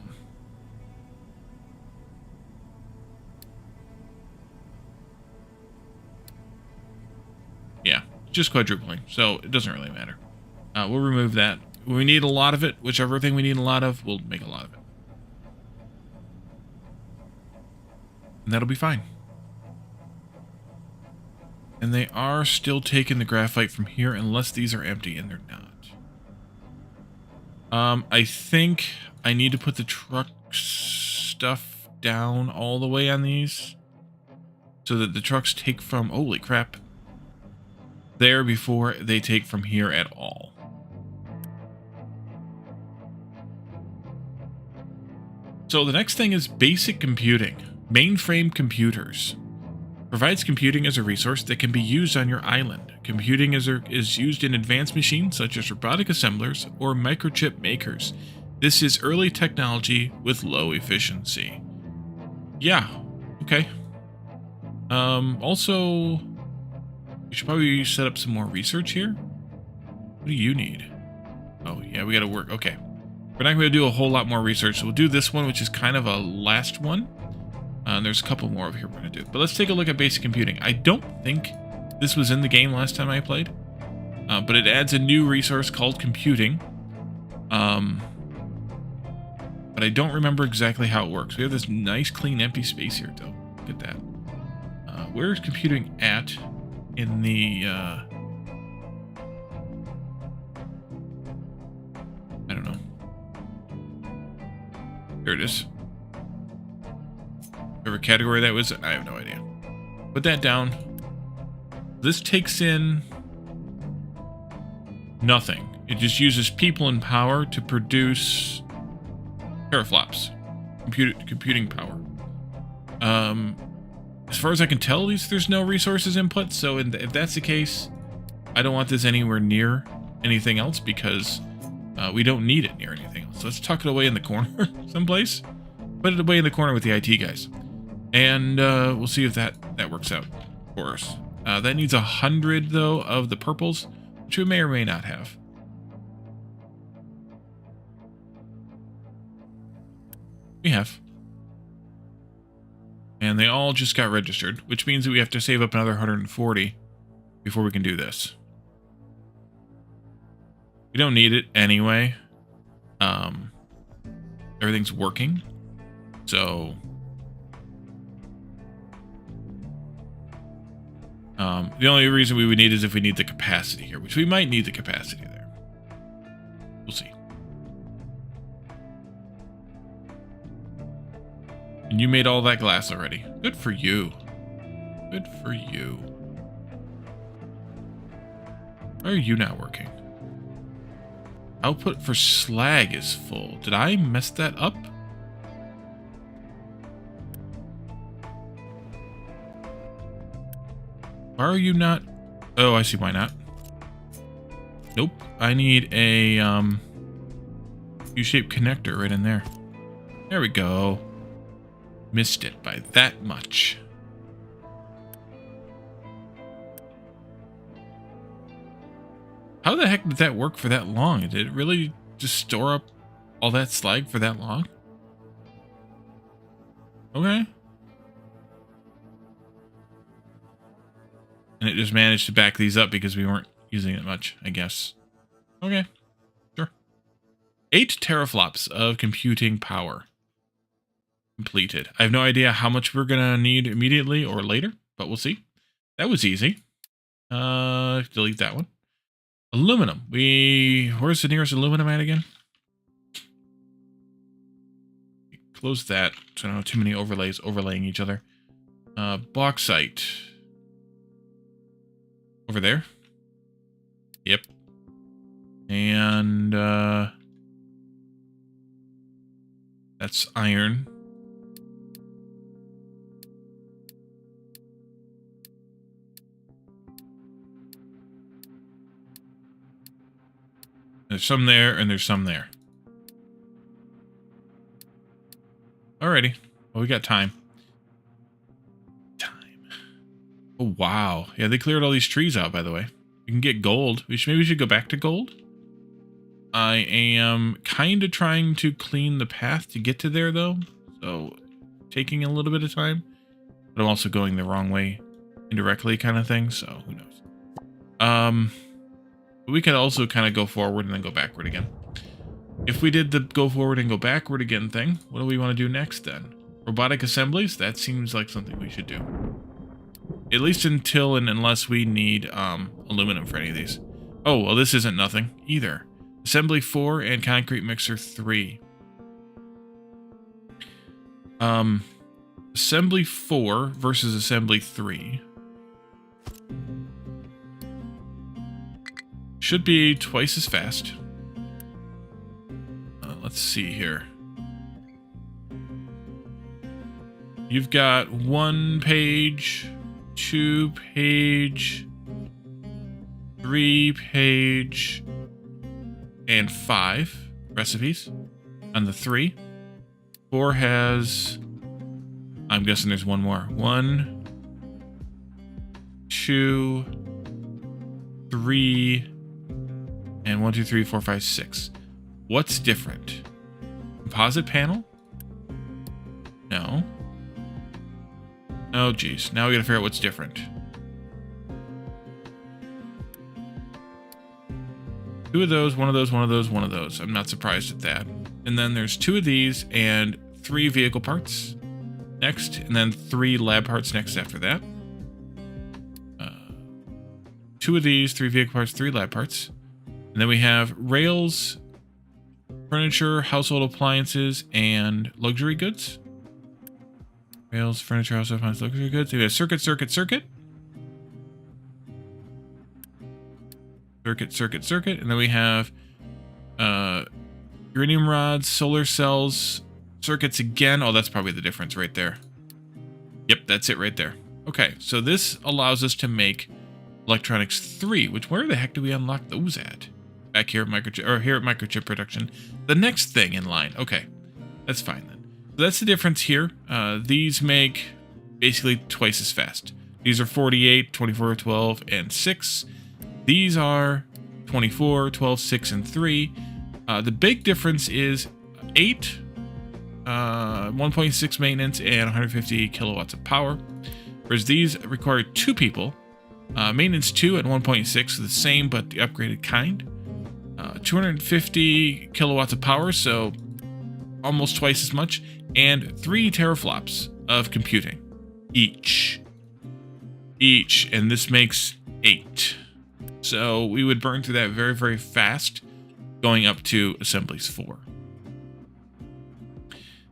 Yeah, just quadrupling, so it doesn't really matter. We'll remove that. When we need a lot of it, whichever thing we need a lot of, we'll make a lot of it. And that'll be fine. And they are still taking the graphite from here unless these are empty, and they're not. I think I need to put the truck stuff down all the way on these so that the trucks take from, holy crap, there before they take from here at all. So the next thing is basic computing. Mainframe computers. Provides computing as a resource that can be used on your island. Computing is used in advanced machines such as robotic assemblers or microchip makers. This is early technology with low efficiency. Yeah, okay. Also, we should probably set up some more research here. What do you need? Oh, yeah, we gotta work. Okay. We're not going to do a whole lot more research, so we'll do this one, which is kind of a last one. There's a couple more over here we're going to do. But let's take a look at basic computing. I don't think this was in the game last time I played, but it adds a new resource called computing. But I don't remember exactly how it works. We have this nice, clean, empty space here, though. Look at that. Where is computing at in the... I don't know. Here it is. Whatever category that was, I have no idea. Put that down. This takes in nothing. It just uses people and power to produce teraflops. Computing power. As far as I can tell, at least there's no resources input, so if that's the case, I don't want this anywhere near anything else because we don't need it near anything else. So let's tuck it away in the corner someplace. Put it away in the corner with the IT guys. And we'll see if that works out for us. That needs 100, though, of the purples, which we may or may not have. We have. And they all just got registered, which means that we have to save up another 140 before we can do this. We don't need it anyway. Everything's working. So... the only reason we would need is if we need the capacity here, which we might need the capacity there. We'll see. And you made all that glass already. Good for you. Good for you. Why are you not working? Output for slag is full. Did I mess that up? Why are you not? Oh, I see why not. Nope. I need a U-shaped connector right in there. There we go. Missed it by that much. How the heck did that work for that long? Did it really just store up all that slag for that long? Okay. And it just managed to back these up because we weren't using it much, I guess. Okay. Sure. 8 teraflops of computing power. Completed. I have no idea how much we're going to need immediately or later, but we'll see. That was easy. Delete that one. Aluminum. Where's the nearest aluminum at again? Close that so I don't have too many overlays overlaying each other. Bauxite. Over there. Yep. And that's iron. There's some there, and there's some there. Alrighty. Well, we got time. Oh, wow. Yeah, they cleared all these trees out, by the way. You can get gold. Maybe we should go back to gold. I am kind of trying to clean the path to get to there, though. So, taking a little bit of time. But I'm also going the wrong way indirectly kind of thing, so who knows. We could also kind of go forward and then go backward again. If we did the go forward and go backward again thing, what do we want to do next then? Robotic assemblies? That seems like something we should do. At least until and unless we need aluminum for any of these. Oh, well, this isn't nothing either. Assembly 4 and concrete mixer 3. Assembly 4 versus assembly 3. Should be twice as fast. Let's see here. You've got 1 page, 2 page, 3 page, and 5 recipes on the 3. 4 has, I'm guessing there's one more. 1, 2, 3, and 1, 2, 3, 4, 5, 6. What's different? Composite panel? No. Oh, geez. Now we gotta figure out what's different. 2 of those, 1 of those, 1 of those, 1 of those. I'm not surprised at that. And then there's 2 of these and 3 vehicle parts next, and then 3 lab parts next after that. 2 of these, 3 vehicle parts, 3 lab parts. And then we have rails, furniture, household appliances, and luxury goods. Rails, furniture, household appliances, luxury goods. We have circuit. Circuit. And then we have uranium rods, solar cells, circuits again. Oh, that's probably the difference right there. Yep, that's it right there. Okay, so this allows us to make electronics 3, which where the heck do we unlock those at? Back here at microchip production. The next thing in line. Okay, that's fine then. So that's the difference here. These make basically twice as fast. These are 48, 24, 12, and 6. These are 24, 12, 6, and 3. The big difference is 8, 1.6 maintenance, and 150 kilowatts of power. Whereas these require 2 people. Maintenance 2 at 1.6, the same but the upgraded kind. 250 kilowatts of power, so almost twice as much, and 3 teraflops of computing each, and this makes 8. So we would burn through that very, very fast, going up to assemblies 4.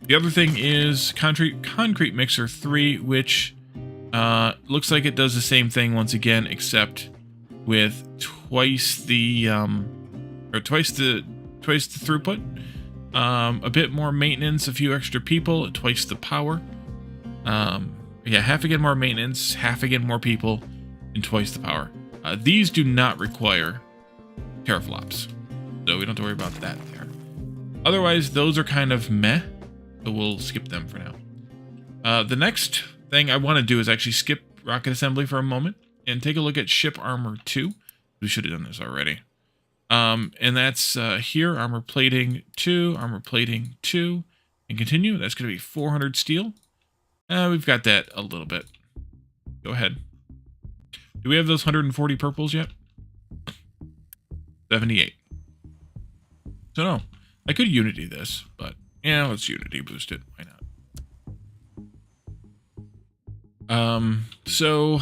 The other thing is concrete mixer 3, which looks like it does the same thing once again, except with twice the twice the throughput. A bit more maintenance, a few extra people, twice the power. Yeah, half again more maintenance, half again more people, and twice the power. These do not require teraflops, so we don't have to worry about that there. Otherwise, those are kind of meh, so we'll skip them for now. The next thing I want to do is actually skip rocket assembly for a moment and take a look at ship armor 2. We should have done this already. And that's here, armor plating 2, and continue. That's going to be 400 steel. We've got that a little bit. Go ahead. Do we have those 140 purples yet? 78. So no, I could Unity this, but yeah, let's Unity boost it. Why not? So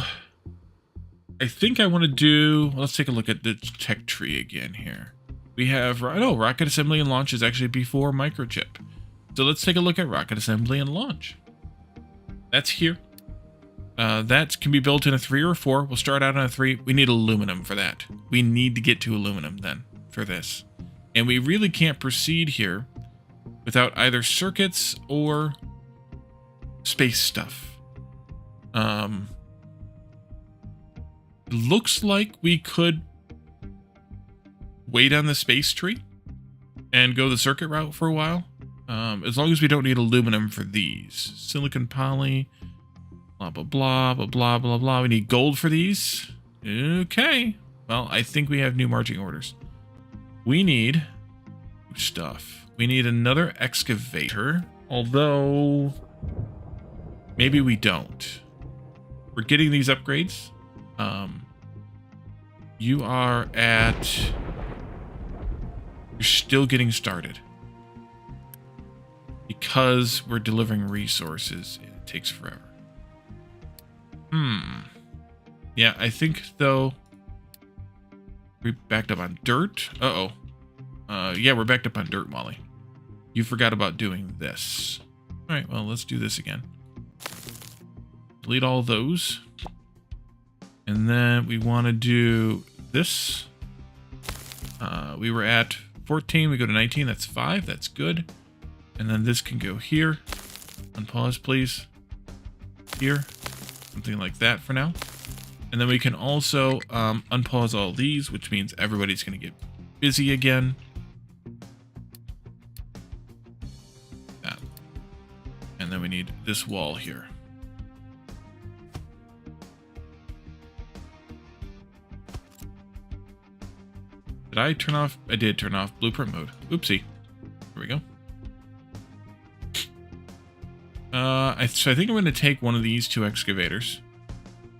I think I want to do, let's take a look at the tech tree again here. We have, rocket assembly and launch is actually before microchip. So let's take a look at rocket assembly and launch. That's here. That can be built in a 3 or a 4. We'll start out on a 3. We need aluminum for that. We need to get to aluminum then for this. And we really can't proceed here without either circuits or space stuff. Looks like we could wait on the space tree and go the circuit route for a while. As long as we don't need aluminum for these. Silicon poly, blah, blah, blah, blah, blah, blah, blah. We need gold for these. Okay. Well, I think we have new marching orders. We need stuff. We need another excavator, although maybe we don't. We're getting these upgrades. You are at... You're still getting started. Because we're delivering resources, it takes forever. Yeah, I think, though... We backed up on dirt. Yeah, we're backed up on dirt, Molly. You forgot about doing this. Alright, well, let's do this again. Delete all those. And then we want to do this. We were at 14, we go to 19, that's 5, that's good. And then this can go here. Unpause, please. Here. Something like that for now. And then we can also unpause all these, which means everybody's going to get busy again. That. And then we need this wall here. Did I turn off? I did turn off blueprint mode. Oopsie. Here we go. So I think I'm going to take one of these 2 excavators,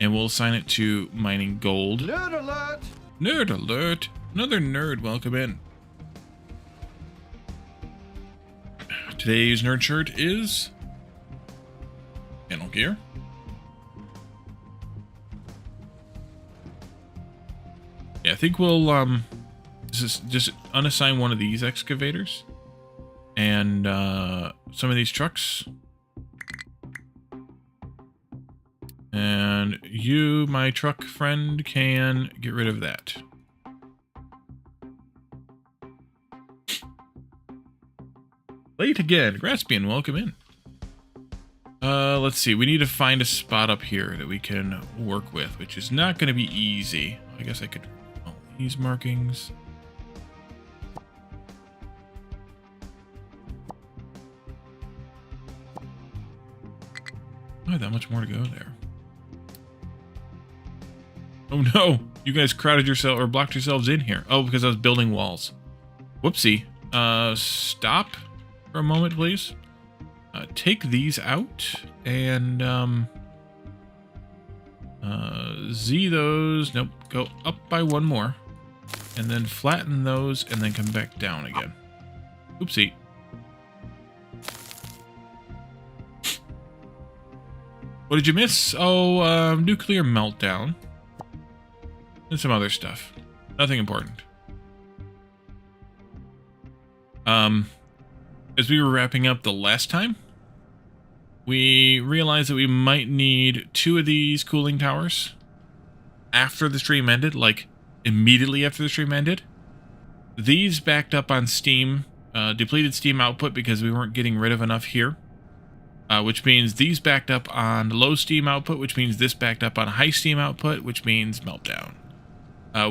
and we'll assign it to mining gold.
Nerd alert!
Nerd alert! Another nerd, welcome in. Today's nerd shirt is panel gear. Yeah, I think we'll just unassign one of these excavators and some of these trucks. And you, my truck friend, can get rid of that. Late again. Graspian, welcome in. Let's see. We need to find a spot up here that we can work with, which is not going to be easy. I guess I could... all these markings. Not that much more to go there. Oh no! You guys crowded yourself or blocked yourselves in here. Oh, because I was building walls. Whoopsie. Stop for a moment, please. Take these out and Z those. Nope. Go up by one more, and then flatten those, and then come back down again. Oopsie. What did you miss? Oh, nuclear meltdown. And some other stuff. Nothing important. As we were wrapping up the last time, we realized that we might need 2 of these cooling towers after the stream ended, like immediately after the stream ended. These backed up on steam, depleted steam output because we weren't getting rid of enough here. Which means these backed up on low steam output, which means this backed up on high steam output, which means meltdown.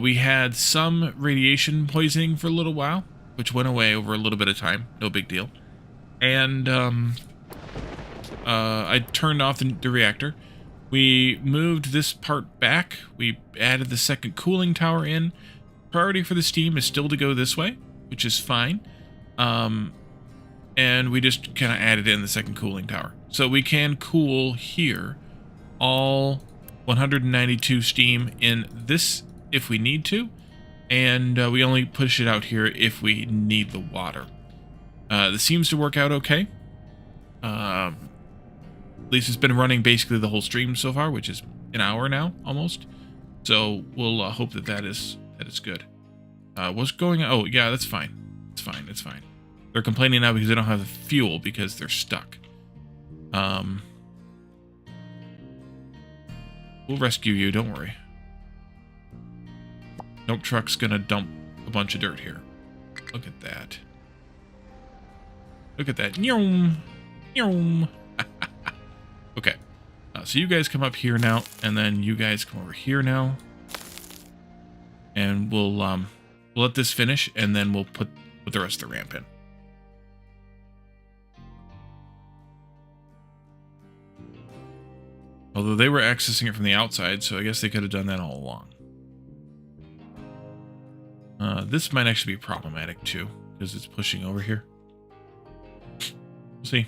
We had some radiation poisoning for a little while, which went away over a little bit of time. No big deal. And I turned off the reactor. We moved this part back. We added the second cooling tower in. Priority for the steam is still to go this way, which is fine. And we just kind of added in the second cooling tower. So we can cool here all 192 steam in this if we need to. And we only push it out here if we need the water. This seems to work out okay. At least it's been running basically the whole stream so far, which is an hour now, almost. So we'll hope that is good. What's going on? Oh, yeah, that's fine. It's fine. It's fine. They're complaining now because they don't have the fuel because they're stuck. We'll rescue you. Don't worry. Dump truck's gonna dump a bunch of dirt here. Look at that. Look at that. Nyom. Nyom. Okay. So you guys come up here now, and then you guys come over here now. And we'll let this finish, and then we'll put the rest of the ramp in. Although they were accessing it from the outside, so I guess they could have done that all along. This might actually be problematic too, because it's pushing over here. We'll see.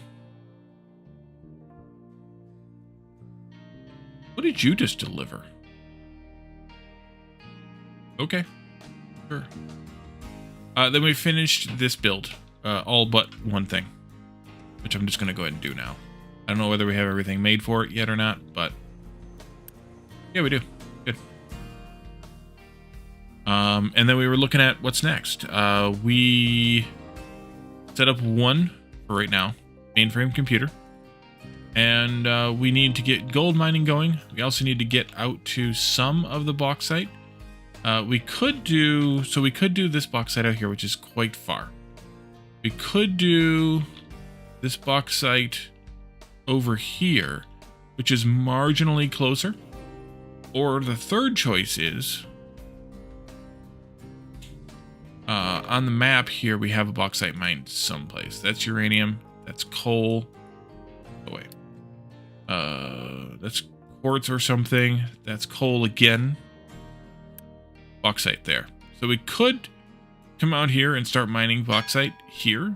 What did you just deliver? Okay. Sure. Then we finished this build. All but one thing. Which I'm just going to go ahead and do now. I don't know whether we have everything made for it yet or not, but... yeah, we do. Good. And then we were looking at what's next. We set up one, for right now, mainframe computer. And we need to get gold mining going. We also need to get out to some of the bauxite. We could do this bauxite out here, which is quite far. We could do this bauxite over here, which is marginally closer. Or the third choice is, on the map here, we have a bauxite mine someplace. That's uranium. That's coal. Oh, wait. That's quartz or something. That's coal again. Bauxite there. So we could come out here and start mining bauxite here,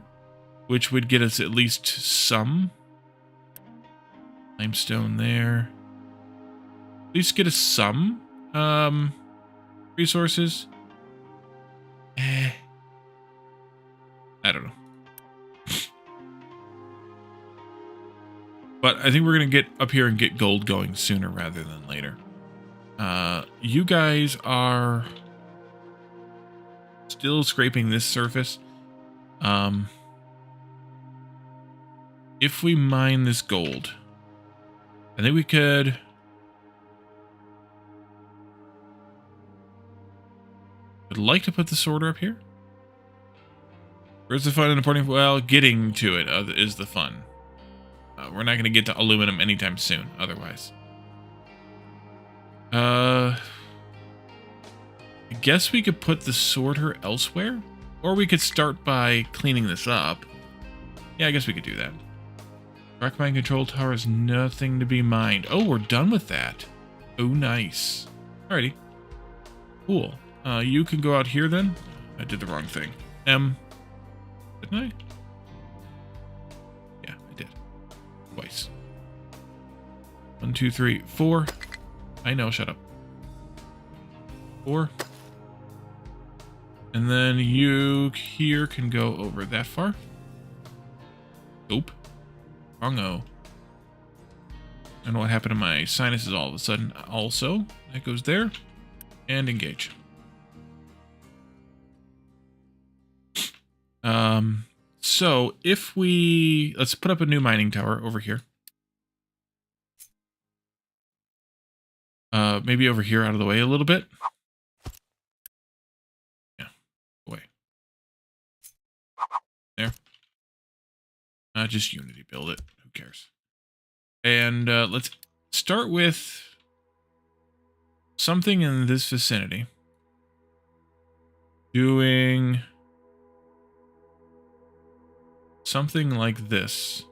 which would get us at least some limestone there. At least get us some resources. I don't know. But I think we're going to get up here and get gold going sooner rather than later. You guys are still scraping this surface. If we mine this gold, I think we could... I'd like to put the sorter up here. Where's the fun and important? Well, getting to it is the fun. We're not going to get to aluminum anytime soon, otherwise. I guess we could put the sorter elsewhere. Or we could start by cleaning this up. Yeah, I guess we could do that. Rock mine control tower is nothing to be mined. Oh, we're done with that. Oh, nice. Alrighty. Cool. You can go out here then. I did the wrong thing. Didn't I? Yeah, I did. Twice. 1, 2, 3, 4. I know, shut up. 4. And then you here can go over that far. Nope. Wrong-o. I don't know what happened to my sinuses all of a sudden. Also, that goes there. And engage. So if let's put up a new mining tower over here. Maybe over here out of the way a little bit. Yeah, away. Just Unity build it. Who cares? And let's start with something in this vicinity. Doing something like this.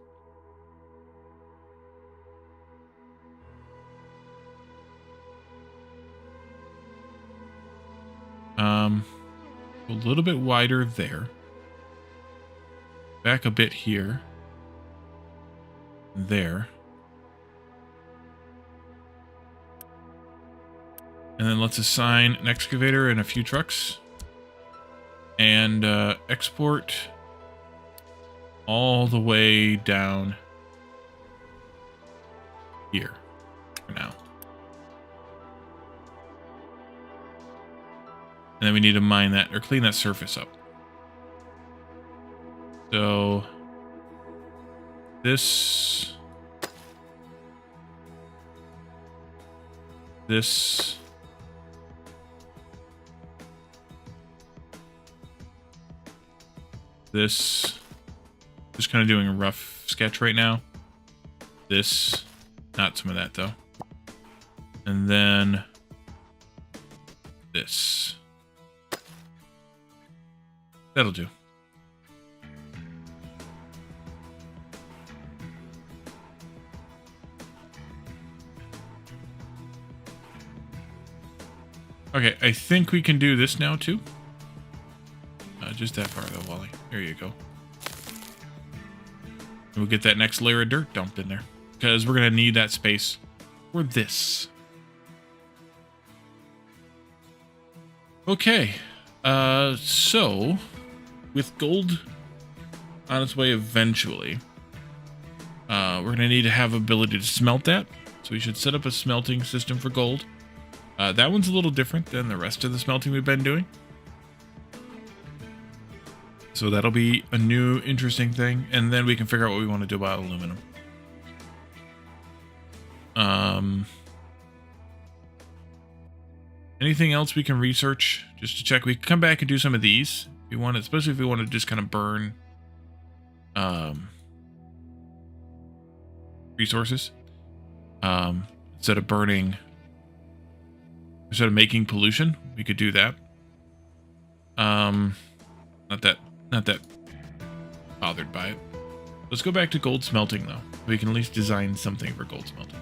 A little bit wider there. Back a bit here. There. And then let's assign an excavator and a few trucks. And export all the way down here for now. And then we need to mine that or clean that surface up. So this this just kind of doing a rough sketch right now. This, not some of that though. And then this. That'll do. Okay, I think we can do this now too. Just that far though, Wally. There you go. And we'll get that next layer of dirt dumped in there, because we're going to need that space for this. Okay, so with gold on its way eventually, we're going to need to have ability to smelt that. So we should set up a smelting system for gold. That one's a little different than the rest of the smelting we've been doing. So that'll be a new interesting thing. And then we can figure out what we want to do about aluminum. Anything else we can research just to check? We can come back and do some of these if we want, especially if we want to just kind of burn resources instead of making pollution. We could do that. Not that bothered by it. Let's go back to gold smelting though. We can at least design something for gold smelting.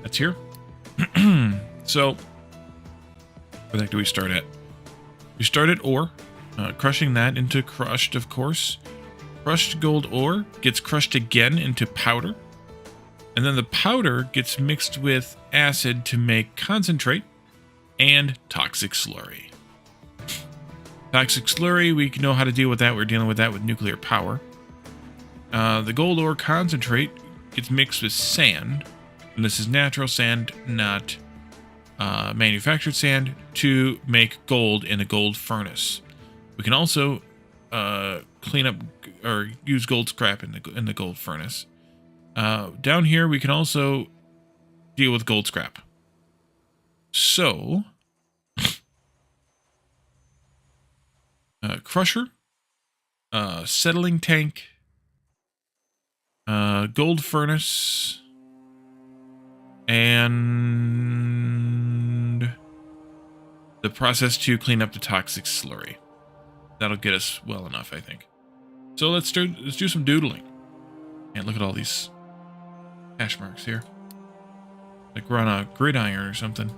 That's here. So where the heck do we start at? We start at ore, crushing that into crushed, of course. Crushed gold ore gets crushed again into powder. And then the powder gets mixed with acid to make concentrate and toxic slurry. Toxic slurry, we know how to deal with that. We're dealing with that with nuclear power. The gold ore concentrate gets mixed with sand. And this is natural sand, not manufactured sand, to make gold in a gold furnace. We can also clean up or use gold scrap in the gold furnace. Down here, we can also deal with gold scrap. So, crusher, settling tank, gold furnace, and the process to clean up the toxic slurry. That'll get us well enough, I think. So let's do some doodling. And look at all these hash marks here. Like we're on a gridiron or something.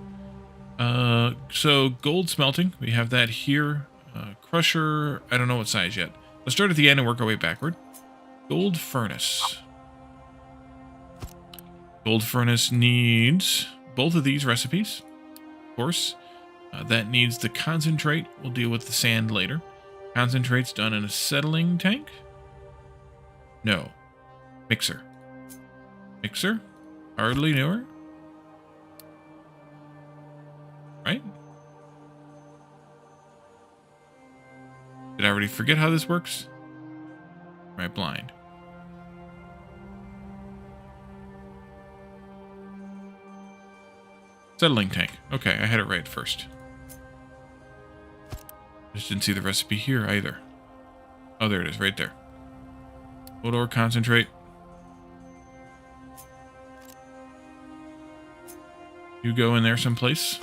So gold smelting, we have that here. Crusher, I don't know what size yet. Let's start at the end and work our way backward. Gold furnace. Gold furnace needs both of these recipes, of course. That needs the concentrate. We'll deal with the sand later. Concentrate's done in a settling tank. No. Mixer. Mixer? Hardly newer. Right? Did I already forget how this works? Am I blind? Settling tank. Okay, I had it right first. Just didn't see the recipe here either. Oh, there it is, right there. Gold ore concentrate. You go in there someplace.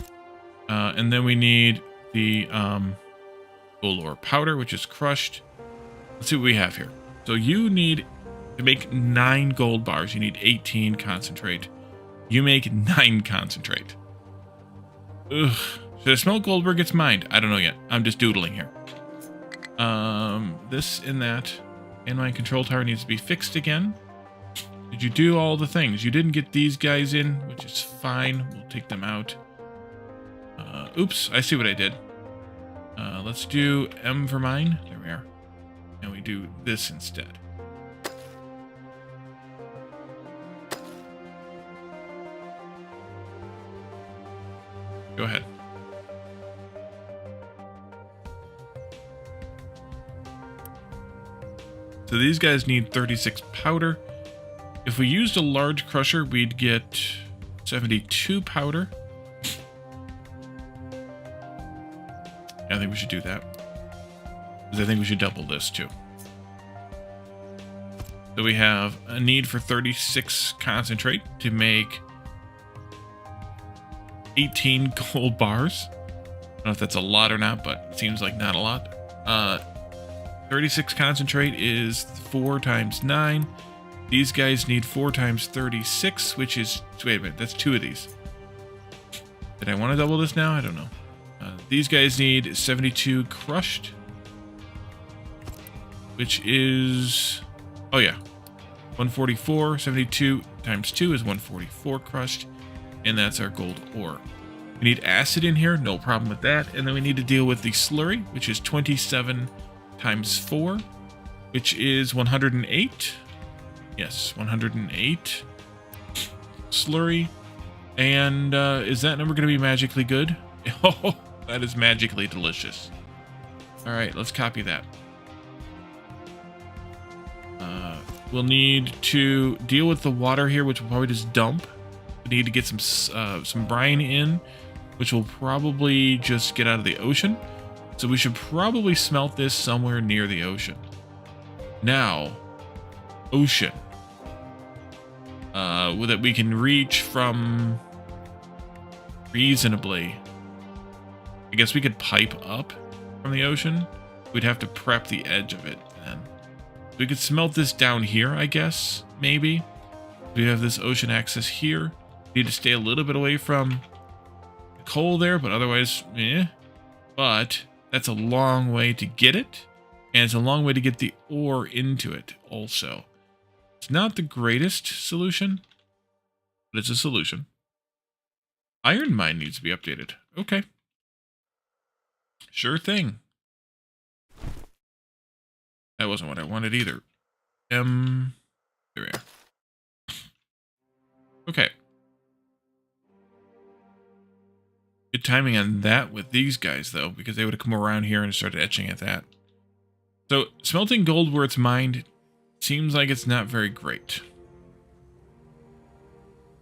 And then we need the gold ore powder, which is crushed. Let's see what we have here. So you need to make 9 gold bars. You need 18 concentrate. You make 9 concentrate. Ugh. Should I smelt gold where it gets mined? I don't know yet. I'm just doodling here. This and that. And my control tower needs to be fixed again. Did you do all the things? You didn't get these guys in, which is fine. We'll take them out. Oops, I see what I did. Let's do M for mine. There we are. And we do this instead. Go ahead. So these guys need 36 powder. If we used a large crusher, we'd get 72 powder. I think we should do that. Because I think we should double this too. So we have a need for 36 concentrate to make 18 gold bars. I don't know if that's a lot or not, but it seems like not a lot. 36 concentrate is 4 times 9. These guys need 4 times 36, which is... Wait a minute, that's 2 of these. Did I want to double this now? I don't know. These guys need 72 crushed. Which is... Oh yeah. 144. 72 times 2 is 144 crushed. And that's our gold ore. We need acid in here, no problem with that. And then we need to deal with the slurry, which is 27 times 4, which is 108. Yes, 108 slurry. And is that number going to be magically good? Oh, that is magically delicious. All right, let's copy that. We'll need to deal with the water here, which we'll probably just dump. We need to get some brine in, which will probably just get out of the ocean. So we should probably smelt this somewhere near the ocean. Now, ocean. That we can reach from reasonably. I guess we could pipe up from the ocean. We'd have to prep the edge of it then. We could smelt this down here, I guess, maybe. We have this ocean access here. We need to stay a little bit away from the coal there, but otherwise, But that's a long way to get it, and it's a long way to get the ore into it also. It's not the greatest solution, but it's a solution. Iron mine needs to be updated. Okay. Sure thing. That wasn't what I wanted either. There we are. Okay. Good timing on that with these guys, though, because they would have come around here and started etching at that. So, smelting gold where it's mined seems like it's not very great.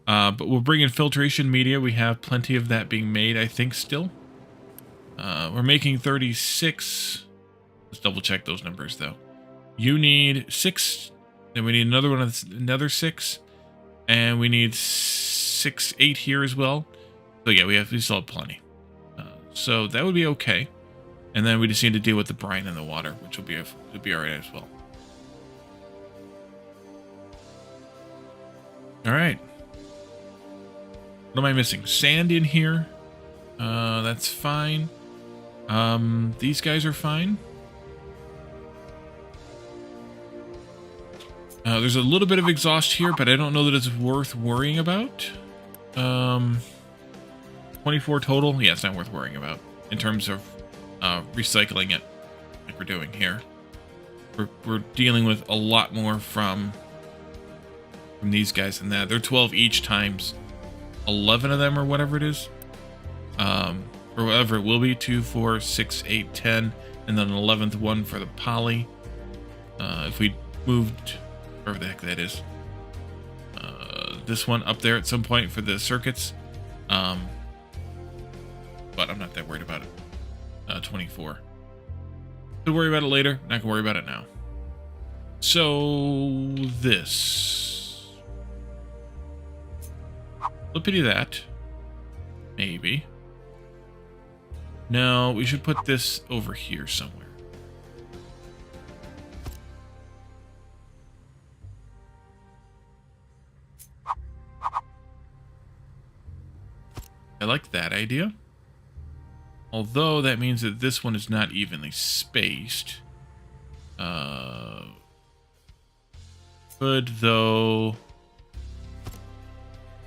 But we'll bring in filtration media. We have plenty of that being made, I think, still. We're making 36. Let's double check those numbers, though. You need 6. Then we need another one, another 6. And we need 8 here as well. So yeah, we still have plenty. So that would be okay. And then we just need to deal with the brine and the water, which will be alright as well. Alright. What am I missing? Sand in here. That's fine. These guys are fine. There's a little bit of exhaust here, but I don't know that it's worth worrying about. 24 total. Yeah, it's not worth worrying about in terms of recycling it like we're doing here. We're dealing with a lot more from these guys than that. They're 12 each times 11 of them or whatever it is. Or whatever it will be. 2, 4, 6, 8, 10. And then an 11th one for the poly. If we moved... wherever the heck that is. This one up there at some point for the circuits. But I'm not that worried about it. 24. Could worry about it later. Not gonna worry about it now. So this. Flippity that. Maybe. No, we should put this over here somewhere. I like that idea. Although that means that this one is not evenly spaced.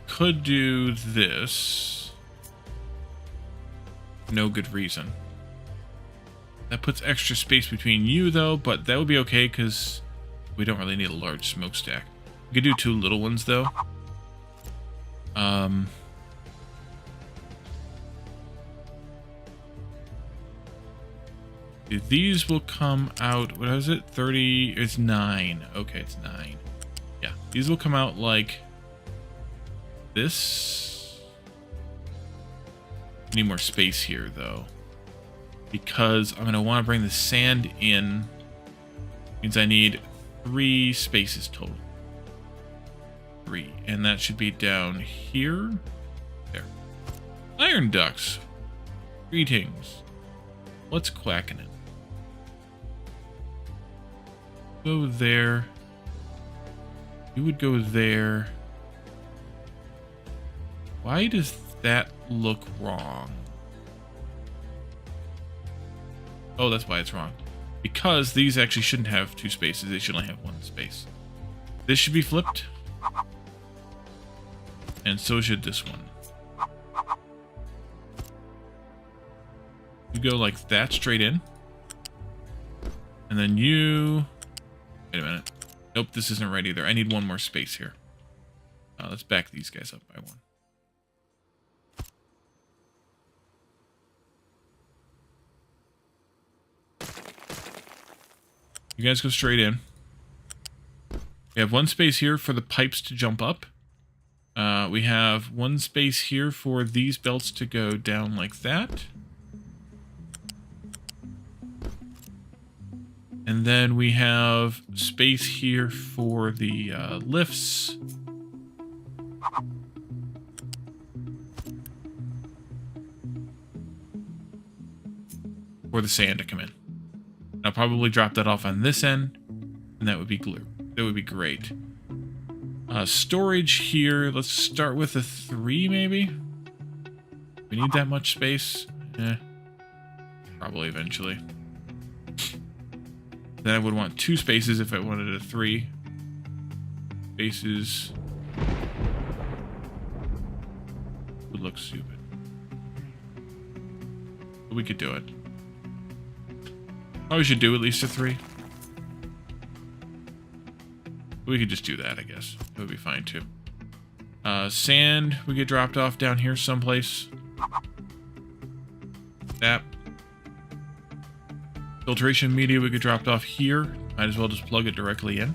Could do this. No good reason. That puts extra space between you though, but that would be okay because we don't really need a large smokestack. We could do 2 little ones though. These will come out, what is it? 30, it's 9. Okay, it's 9. Yeah, these will come out like this. Need more space here though, because I'm gonna want to bring the sand in. Means I need 3 spaces total. 3, and that should be down here. There. Iron ducts. Greetings. What's quacking it? Go there. You would go there. Why does that look wrong? Oh, that's why it's wrong. Because these actually shouldn't have 2 spaces. They should only have 1 space. This should be flipped. And so should this one. You go like that straight in. And then you... Wait a minute. Nope, this isn't right either. I need 1 more space here. Let's back these guys up by 1. You guys go straight in. We have 1 space here for the pipes to jump up. We have 1 space here for these belts to go down like that. And then we have space here for the lifts. For the sand to come in. I'll probably drop that off on this end, and that would be glue. That would be great. Storage here, let's start with a 3 maybe? We need that much space? Probably eventually. Then I would want 2 spaces if I wanted a 3. Spaces would look stupid. But we could do it. Probably should do at least a 3. We could just do that, I guess. That would be fine too. Sand, we get dropped off down here someplace. That. Filtration media we get dropped off here. Might as well just plug it directly in.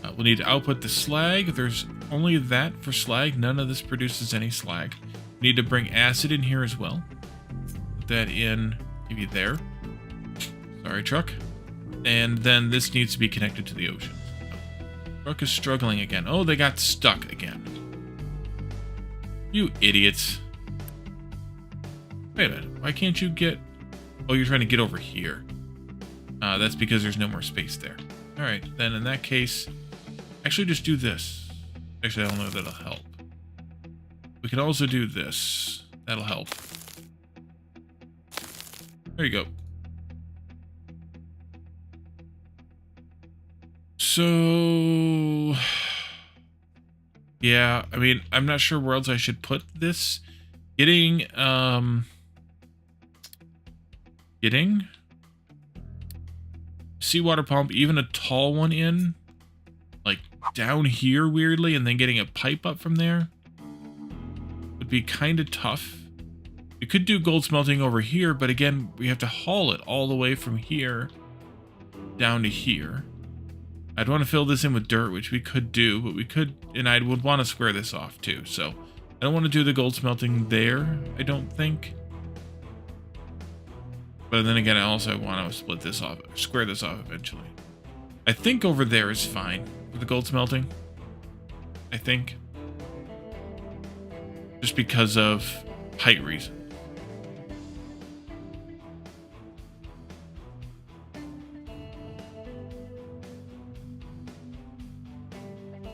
We'll need to output the slag. There's only that for slag. None of this produces any slag. We need to bring acid in here as well. Put that in maybe there. Sorry, truck. And then this needs to be connected to the ocean. Truck is struggling again. Oh, they got stuck again. You idiots. Wait a minute. Why can't you get... Oh, you're trying to get over here. That's because there's no more space there. Alright, then in that case... Actually, just do this. Actually, I don't know if that'll help. We can also do this. That'll help. There you go. So... Yeah, I mean, I'm not sure where else I should put this. Getting seawater pump, even a tall one in, like down here weirdly, and then getting a pipe up from there would be kind of tough. We could do gold smelting over here, but again, we have to haul it all the way from here down to here. I'd want to fill this in with dirt, which we could do, but we could, and I would want to square this off too. So I don't want to do the gold smelting there, I don't think. But then again, I also want to split this off, square this off eventually. I think over there is fine for the gold smelting. I think. Just because of height reason.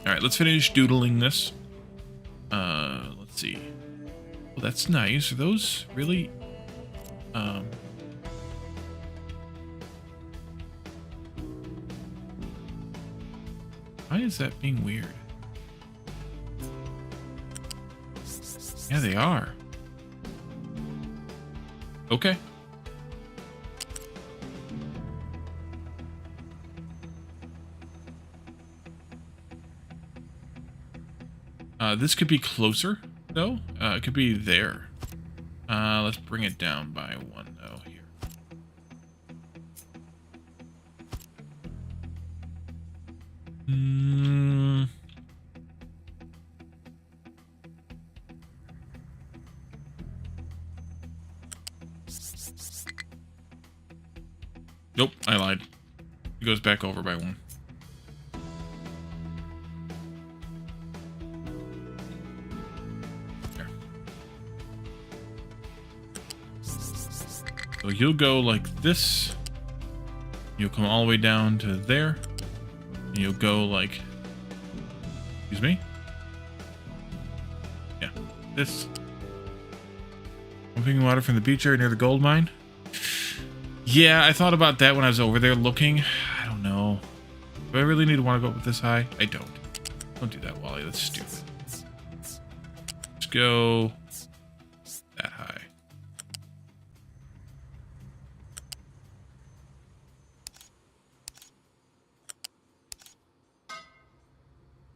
Alright, let's finish doodling this. Let's see. Well, that's nice. Are those really... Why is that being weird? Yeah, they are. Okay. This could be closer, though. It could be there. Let's bring it down by one, though, here. Nope, I lied. It goes back over by one. There. So you'll go like this. You'll come all the way down to there. And you'll go like... Excuse me? Yeah, this. Pumping water from the beach area near the gold mine. Yeah, I thought about that when I was over there looking. I don't know. Do I really need to want to go up this high? I don't. Don't do that, Wally. That's stupid. Let's go that high.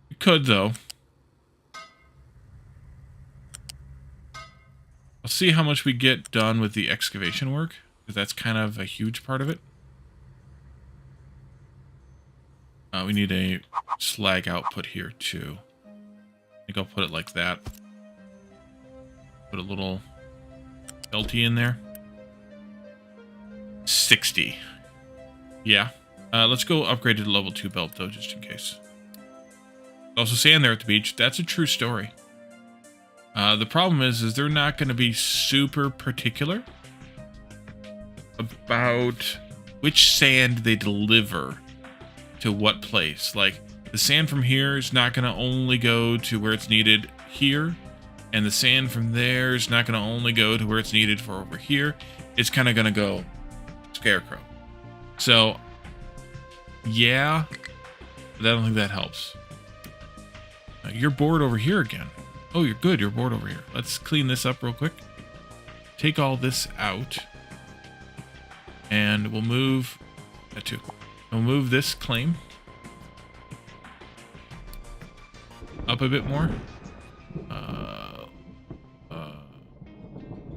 We could, though. I'll see how much we get done with the excavation work, because that's kind of a huge part of it. We need a slag output here, too. I think I'll put it like that. Put a little LT in there. 60. Yeah. Let's go upgrade to the level 2 belt, though, just in case. Also sand there at the beach. That's a true story. The problem is they're not going to be super particular about which sand they deliver to what place. Like, the sand from here is not going to only go to where it's needed here, and the sand from there is not going to only go to where it's needed for over here. It's kind of going to go scarecrow. So, yeah, but I don't think that helps. You're bored over here again. Oh, you're good. You're bored over here. Let's clean this up real quick. Take all this out. And we'll move that too. We'll move this claim up a bit more.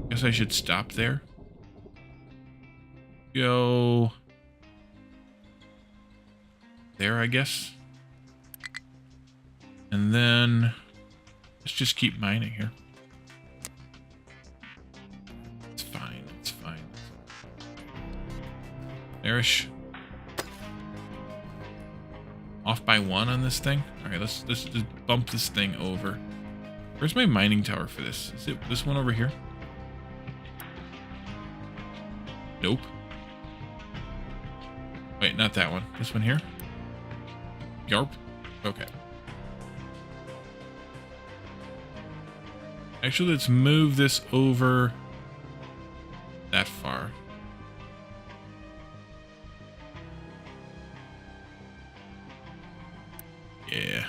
Guess I should stop there. Go there, I guess. And then let's just keep mining here. It's fine. It's fine. There-ish. Off by one on this thing. All right, let's just bump this thing over. Where's my mining tower for this? Is it this one over here? Nope. Wait, not that one. This one here? Yarp? Okay. Actually, let's move this over that far. Yeah.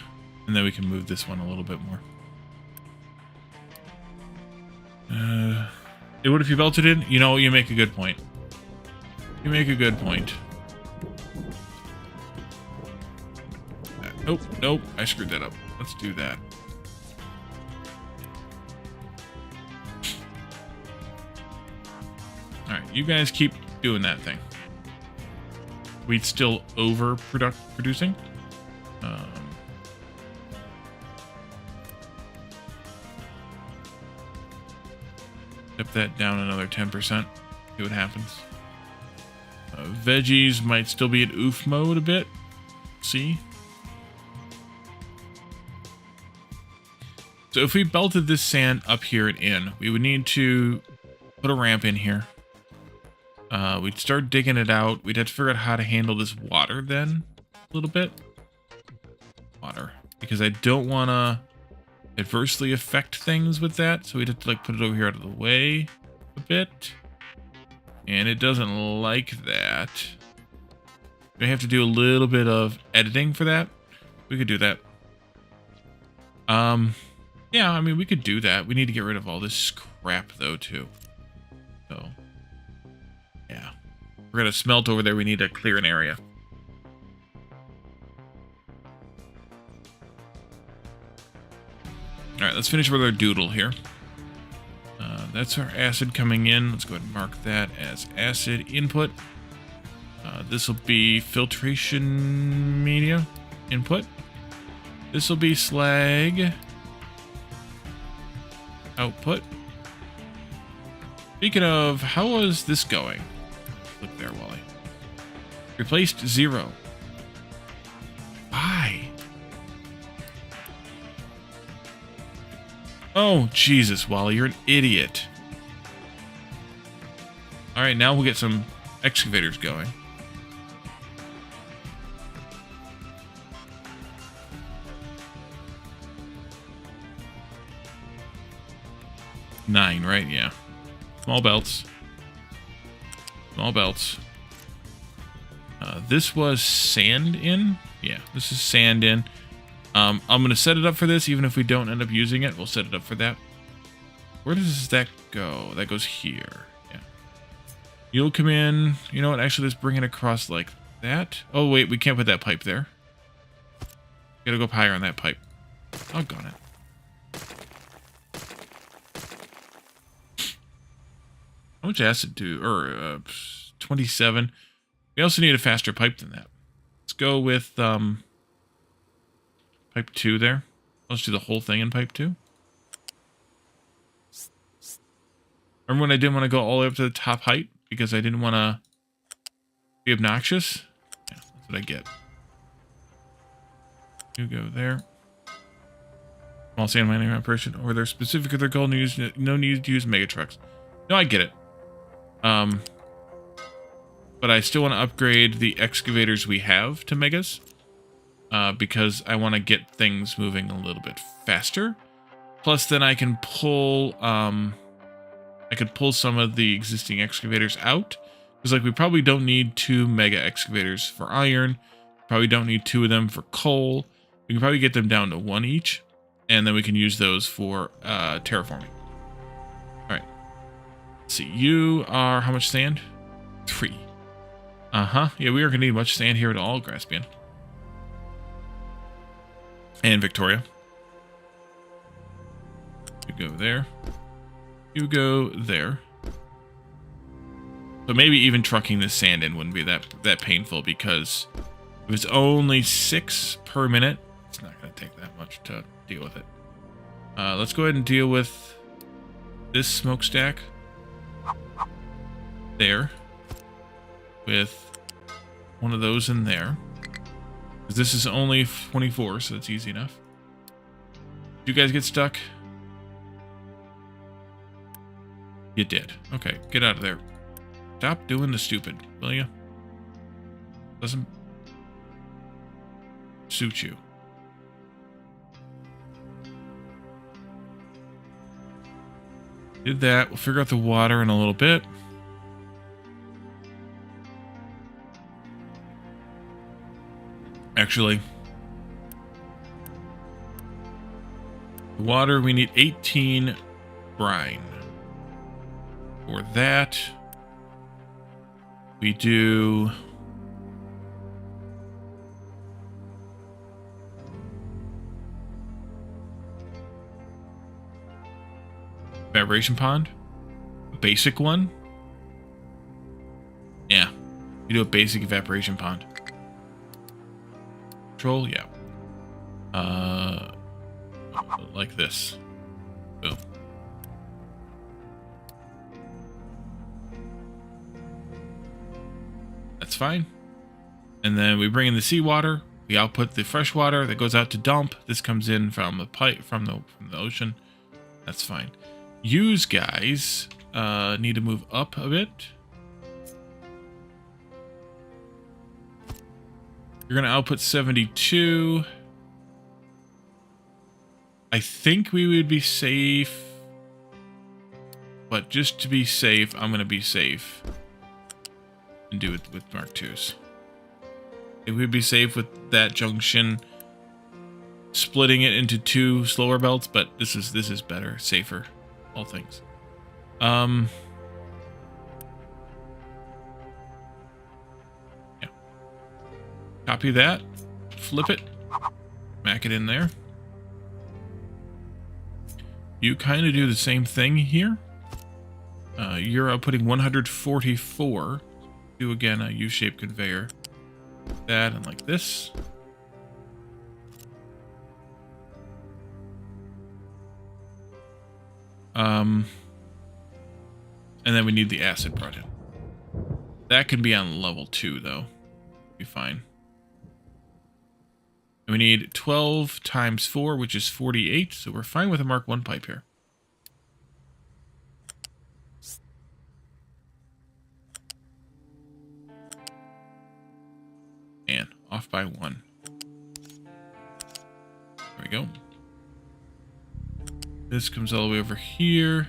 And then we can move this one a little bit more. What if you belted it? You know, you make a good point. You make a good point. Nope, nope, I screwed that up. Let's do that. Alright, you guys keep doing that thing. Wheat's still producing. Step that down another 10%. See what happens. Veggies might still be in oof mode a bit. See? So if we belted this sand up here and in, we would need to put a ramp in here. We'd start digging it out. We'd have to figure out how to handle this water then a little bit. Water. Because I don't want to adversely affect things with that. So we'd have to like put it over here out of the way a bit. And it doesn't like that. We have to do a little bit of editing for that. We could do that. Yeah, I mean, we could do that. We need to get rid of all this crap, though, too. So, yeah. We're going to smelt over there. We need to clear an area. All right, let's finish with our doodle here. That's our acid coming in. Let's go ahead and mark that as acid input. This will be filtration media input. This will be slag output. Speaking of, how was this going? Look there, Wally. Replaced 0. Why? Oh, Jesus, Wally, you're an idiot. Alright, now we'll get some excavators going. Nine, right? Yeah. Small belts. Small belts. This was sand in? Yeah, this is sand in. I'm going to set it up for this, even if we don't end up using it. We'll set it up for that. Where does that go? That goes here. Yeah. You'll come in. You know what? Actually, let's bring it across like that. Oh, wait. We can't put that pipe there. Gotta go up higher on that pipe. Doggone it. How much acid do? 27. We also need a faster pipe than that. Let's go with pipe 2 there. Let's do the whole thing in pipe 2. Remember when I didn't want to go all the way up to the top height because I didn't want to be obnoxious? Yeah, that's what I get. You go there. Small sand mining operation over there. Specifically, their goal needs no need to use mega trucks. No, I get it. But I still want to upgrade the excavators we have to megas. Because I want to get things moving a little bit faster. Plus, then I can pull, I could pull some of the existing excavators out. Because, like, we probably don't need 2 mega excavators for iron. Probably don't need 2 of them for coal. We can probably get them down to 1 each. And then we can use those for terraforming. Alright. Let's see. You are how much sand? 3. Uh-huh. Yeah, we are going to need much sand here at all, Graspian. And Victoria. You go there. You go there. So maybe even trucking this sand in wouldn't be that painful because if it's only 6 per minute, it's not going to take that much to deal with it. Let's go ahead and deal with this smokestack there with one of those in there. Because this is only 24, so it's easy enough. Did you guys get stuck? You did. Okay, get out of there. Stop doing the stupid, will you? Doesn't suit you. Did that. We'll figure out the water in a little bit. Actually, the water, we need 18 brine. For that, we do evaporation pond, a basic one. Yeah, you do a basic evaporation pond. Control, yeah. Like this. Boom. That's fine. And then we bring in the seawater. We output the fresh water that goes out to dump. This comes in from the pipe from the ocean. That's fine. Use guys need to move up a bit. You're going to output 72. I think we would be safe. But just to be safe, I'm going to be safe. And do it with Mark IIs. It would be safe with that junction. Splitting it into 2 slower belts, but this is better, safer. All things. Yeah. Copy that. Flip it. Smack it in there. You kind of do the same thing here. You're outputting 144. Do again a U-shaped conveyor. That and like this. And then we need the acid brought in. That can be on level 2 though. Be fine. And we need 12 times 4, which is 48, so we're fine with a Mark 1 pipe here. And off by 1. There we go. This comes all the way over here.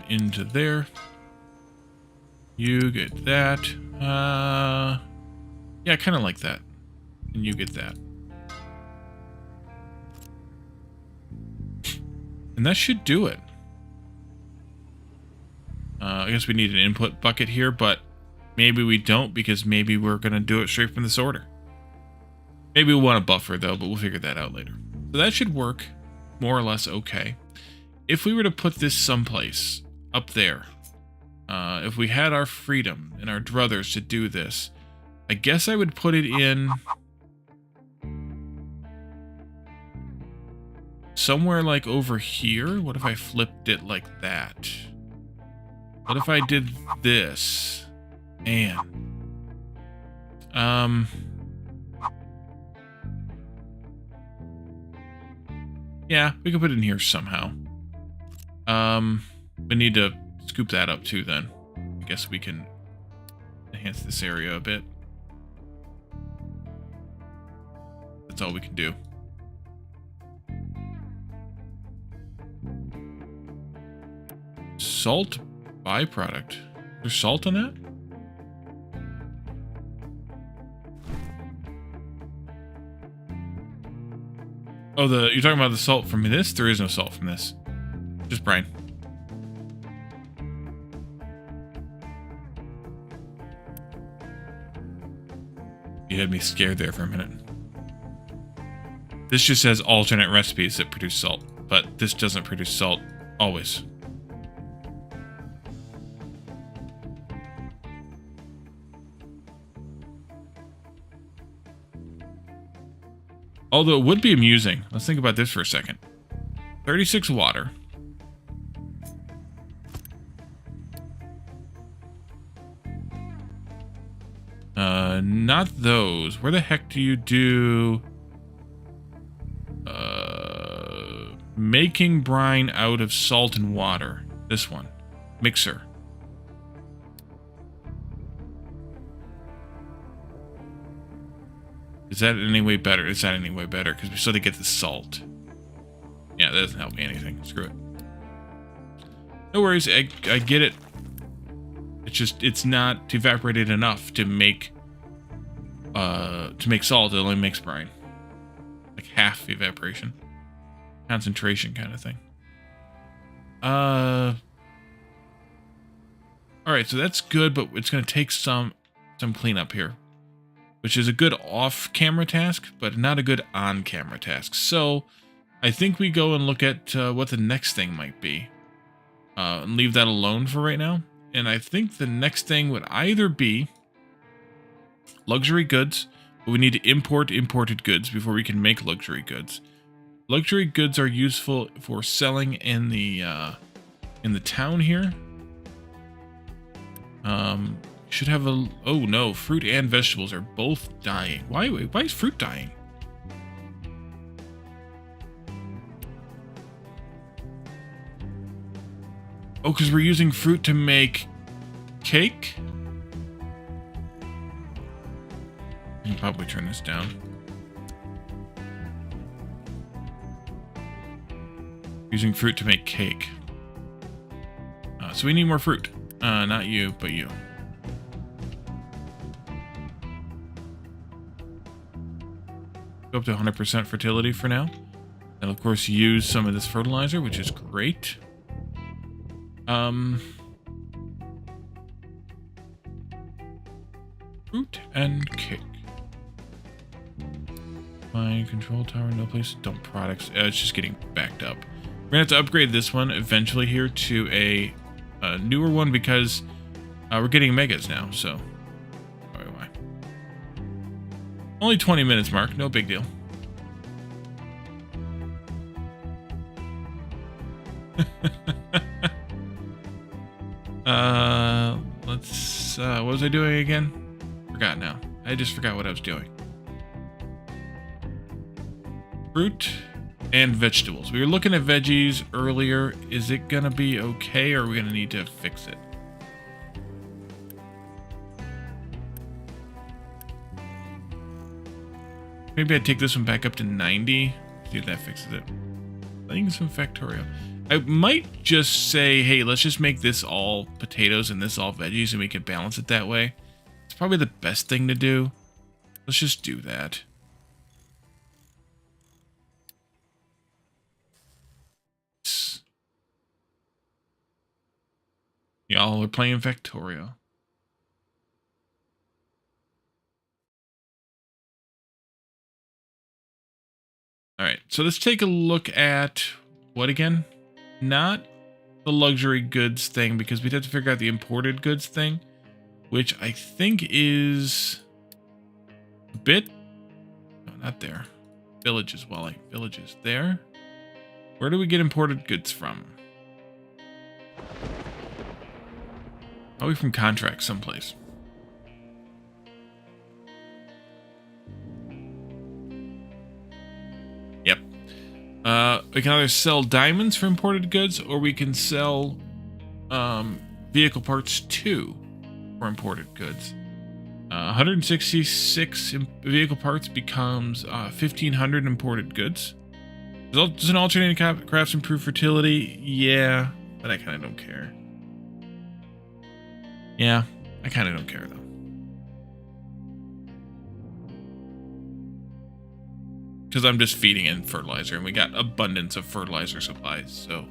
Into there. You get that. Yeah, kind of like that. And you get that. And that should do it. I guess we need an input bucket here, but maybe we don't because maybe we're going to do it straight from this order. Maybe we want a buffer though, but we'll figure that out later. So that should work more or less okay. If we were to put this someplace up there, if we had our freedom and our druthers to do this, I guess I would put it in somewhere like over here. What if I flipped it like that? What if I did this? Man. Yeah, we could put it in here somehow. We need to scoop that up too then. I guess we can enhance this area a bit. That's all we can do. Salt byproduct. There's salt in that? Oh, you're talking about the salt from this? There is no salt from this. Just brine. You had me scared there for a minute. This just says alternate recipes that produce salt, but this doesn't produce salt always. Although it would be amusing. Let's think about this for a second. 36 water. Not those. Where the heck do you do... making brine out of salt and water. This one. Mixer. Is that any way better? Is that any way better? Because we still have to get the salt. Yeah, that doesn't help me anything. Screw it. No worries. I get it. It's just, it's not evaporated enough to make salt. It only makes brine. Like half evaporation. Concentration kind of thing. Alright, so that's good, but it's going to take some cleanup here. Which is a good off-camera task, but not a good on-camera task. So, I think we go and look at what the next thing might be. And leave that alone for right now. And I think the next thing would either be luxury goods, but we need to import imported goods before we can make luxury goods. Luxury goods are useful for selling in the town here. Should have a... Oh no, fruit and vegetables are both dying. Why is fruit dying? Oh, because we're using fruit to make cake? I can probably turn this down. Using fruit to make cake. So we need more fruit. Not you, but you. Go up to 100% fertility for now. And of course use some of this fertilizer, which is great. Fruit and cake. Mine control tower, no place to dump products. It's just getting backed up. We're gonna have to upgrade this one eventually here to a newer one because we're getting megas now. So, why? Only 20 minutes, Mark. No big deal. What was I doing again? Forgot now. I just forgot what I was doing. Fruit and vegetables. We were looking at veggies earlier. Is it gonna be okay, or are we gonna need to fix it? Maybe I'd take this one back up to 90. See if that fixes it. I think some factorial. I might just say, hey, let's just make this all potatoes and this all veggies, and we can balance it that way. It's probably the best thing to do. Let's just do that. Y'all are playing Factorio. Alright, so let's take a look at what again? Not the luxury goods thing, because we'd have to figure out the imported goods thing, which I think is a bit... No, not there. Villages, Wally. Villages. There. Where do we get imported goods from? Probably from contracts someplace. Yep. We can either sell diamonds for imported goods, or we can sell vehicle parts too for imported goods. 166 vehicle parts becomes 1,500 imported goods. Does an alternating crafts improve fertility? Yeah, but I kind of don't care. Yeah, I kind of don't care though. Because I'm just feeding in fertilizer, and we got abundance of fertilizer supplies, so.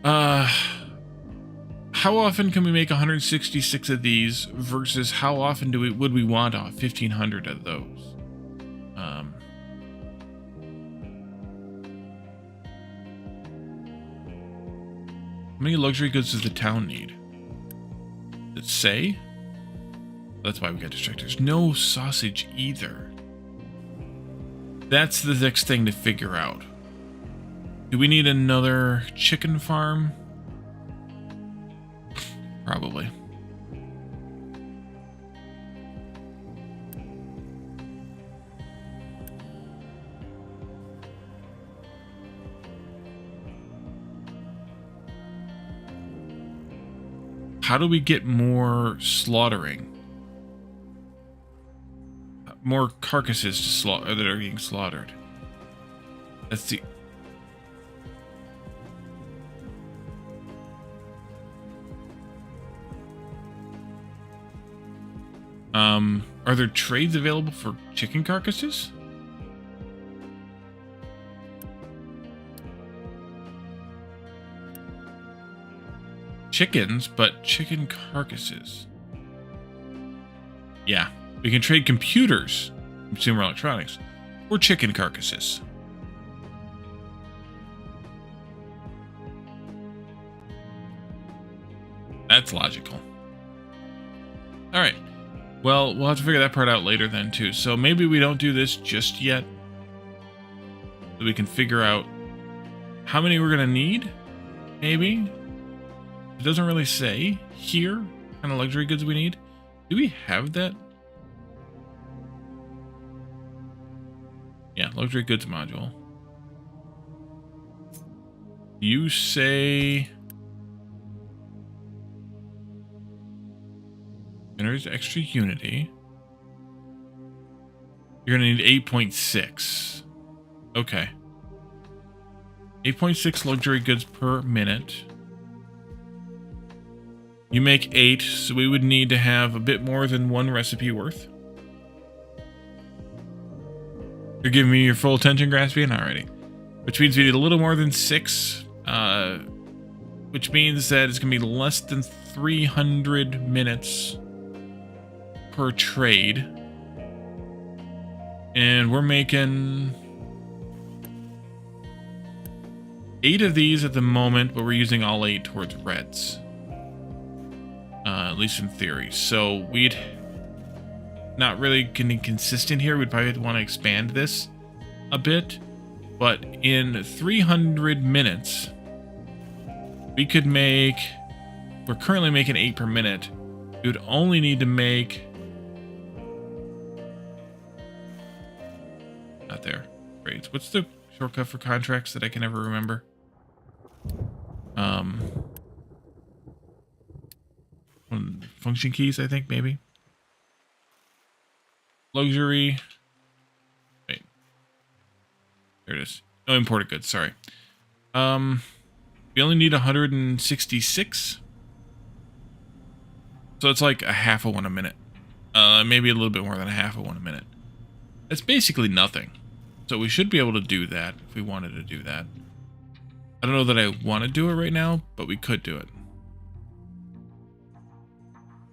How often can we make 166 of these versus how often would we want 1,500 of those? How many luxury goods does the town need? Does it say? That's why we got distracted. There's no sausage either. That's the next thing to figure out. Do we need another chicken farm? Probably. How do we get more slaughtering? More carcasses to slaughter that are being slaughtered. That's the... Are there trades available for chicken carcasses? Chickens, but chicken carcasses. Yeah, we can trade computers, consumer electronics, or chicken carcasses. That's logical. All right. Well, we'll have to figure that part out later then, too. So maybe we don't do this just yet. So we can figure out how many we're going to need, maybe. It doesn't really say here. kind of luxury goods we need. Do we have that? Yeah, luxury goods module. You say... Generates extra unity. You're going to need 8.6. Okay. 8.6 luxury goods per minute. You make 8, so we would need to have a bit more than 1 recipe worth. You're giving me your full attention, Graspian? Alrighty. Which means we need a little more than 6. Which means that it's going to be less than 300 minutes per trade. And we're making 8 of these at the moment, but we're using all 8 towards reds. At least in theory. So we'd not really getting consistent here. We'd probably want to expand this a bit. But in 300 minutes, we could make... We're currently making 8 per minute. We would only need to make... Not there. Trades. What's the shortcut for contracts that I can never remember? Function keys, I think, maybe. Luxury. Wait. There it is. No imported goods, sorry. We only need 166. So it's like a half of one a minute. Maybe a little bit more than a half of one a minute. That's basically nothing. So we should be able to do that if we wanted to do that. I don't know that I want to do it right now, but we could do it.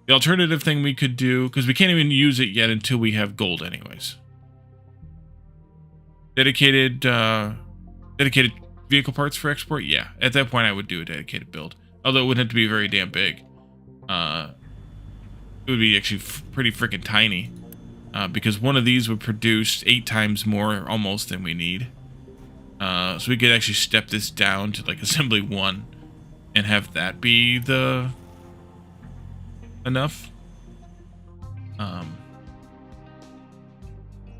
The alternative thing we could do, because we can't even use it yet until we have gold anyways. Dedicated vehicle parts for export? Yeah, at that point I would do a dedicated build. Although it wouldn't have to be very damn big. It would be actually pretty freaking tiny. Because one of these would produce 8 times more almost than we need. So we could actually step this down to like assembly 1 and have that be the enough.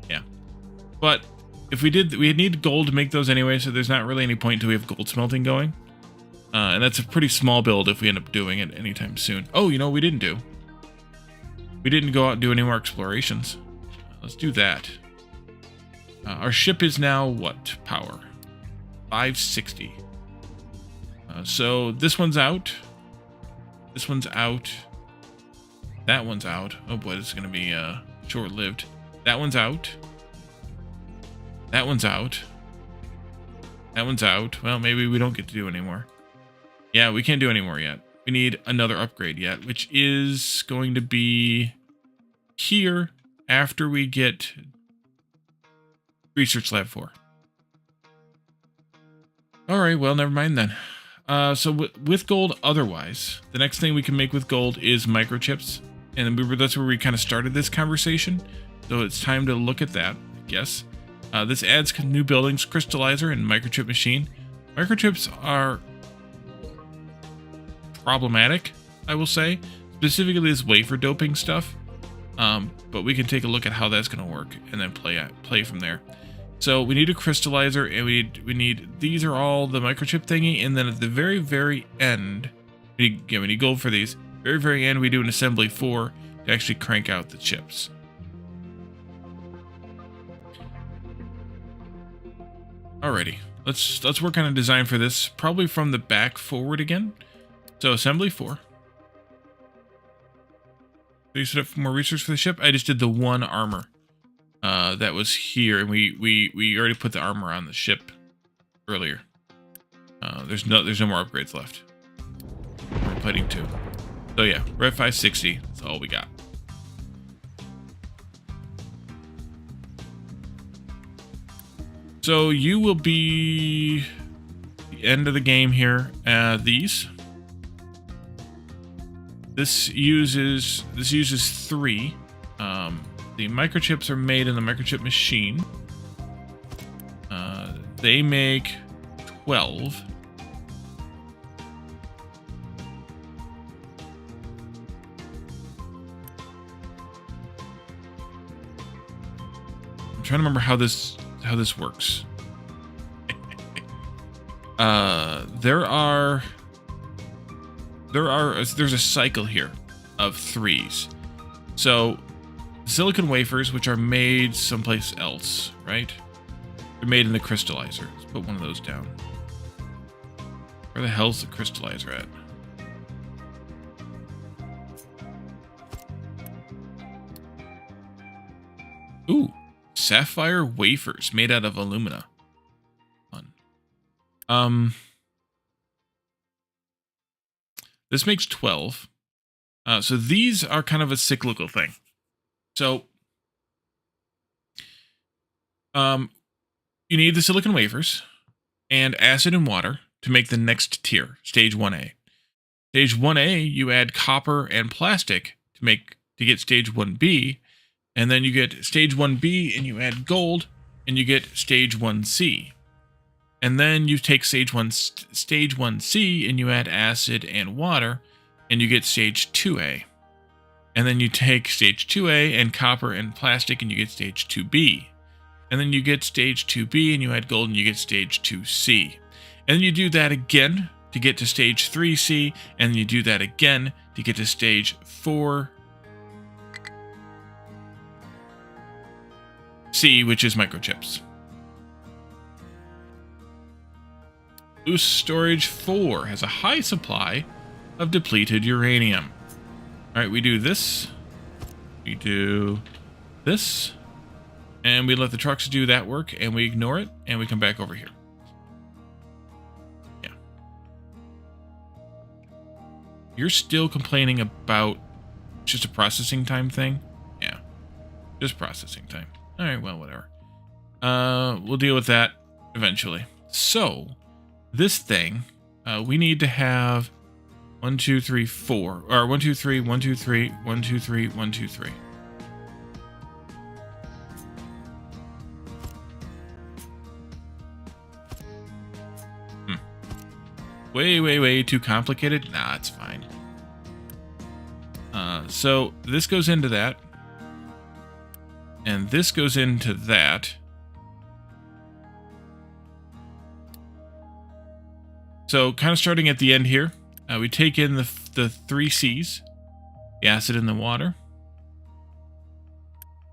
Yeah. But if we did, we need gold to make those anyway, so there's not really any point until we have gold smelting going. And that's a pretty small build if we end up doing it anytime soon. Oh, you know what we didn't do? We didn't go out and do any more explorations. Let's do that. Our ship is now what power? 560. So this one's out. This one's out. That one's out. Oh boy, this is going to be short-lived. That one's out. That one's out. That one's out. Well, maybe we don't get to do anymore. Yeah, we can't do any more yet. We need another upgrade yet, which is going to be here after we get Research Lab 4. Alright, well, never mind then. So with gold otherwise, the next thing we can make with gold is microchips. And that's where we kind of started this conversation. So it's time to look at that, I guess. This adds new buildings, crystallizer, and microchip machine. Microchips are problematic, I will say. Specifically this wafer doping stuff. But we can take a look at how that's going to work and then play from there. So we need a crystallizer, and we need these are all the microchip thingy, and then at the very, very end, we need gold for these. Very, very end, we do an assembly 4 to actually crank out the chips. Alrighty, let's work on a design for this, probably from the back forward again. So assembly 4. So you set up for more research for the ship. I just did the 1 armor. That was here, and we already put the armor on the ship earlier. There's no more upgrades left. We're plating 2. So yeah, we're at 560. That's all we got. So you will be the end of the game here. These. This uses 3. The microchips are made in the microchip machine. They make 12. trying to remember how this works. There's a cycle here of 3s. So silicon wafers, which are made someplace else, right? They're made in the crystallizer. Let's put one of those down. Where the hell's the crystallizer at? Ooh, sapphire wafers made out of alumina. Fun. This makes 12. So these are kind of a cyclical thing. So, you need the silicon wafers and acid and water to make the next tier, stage 1A. Stage 1A, you add copper and plastic to get stage 1B, and then you get stage 1B and you add gold, and you get stage 1C. And then you take stage 1C and you add acid and water, and you get stage 2A. And then you take stage 2A and copper and plastic, and you get stage 2B. And then you get stage 2B and you add gold and you get stage 2C. And then you do that again to get to stage 3C, and then you do that again to get to stage 4C, which is microchips. Loose storage 4 has a high supply of depleted uranium. Alright, we do this. We do this. And we let the trucks do that work, and we ignore it, and we come back over here. Yeah. You're still complaining about just a processing time thing? Yeah. Just processing time. Alright, well, whatever. We'll deal with that eventually. So, this thing, we need to have 1, 2, 3, 4. Or 1, 2, 3, 1, 2, 3, 1, 2, 3, 1, 2, 3. Way too complicated? Nah, it's fine. So this goes into that. And this goes into that. So kind of starting at the end here, we take in the 3 C's, the acid and the water.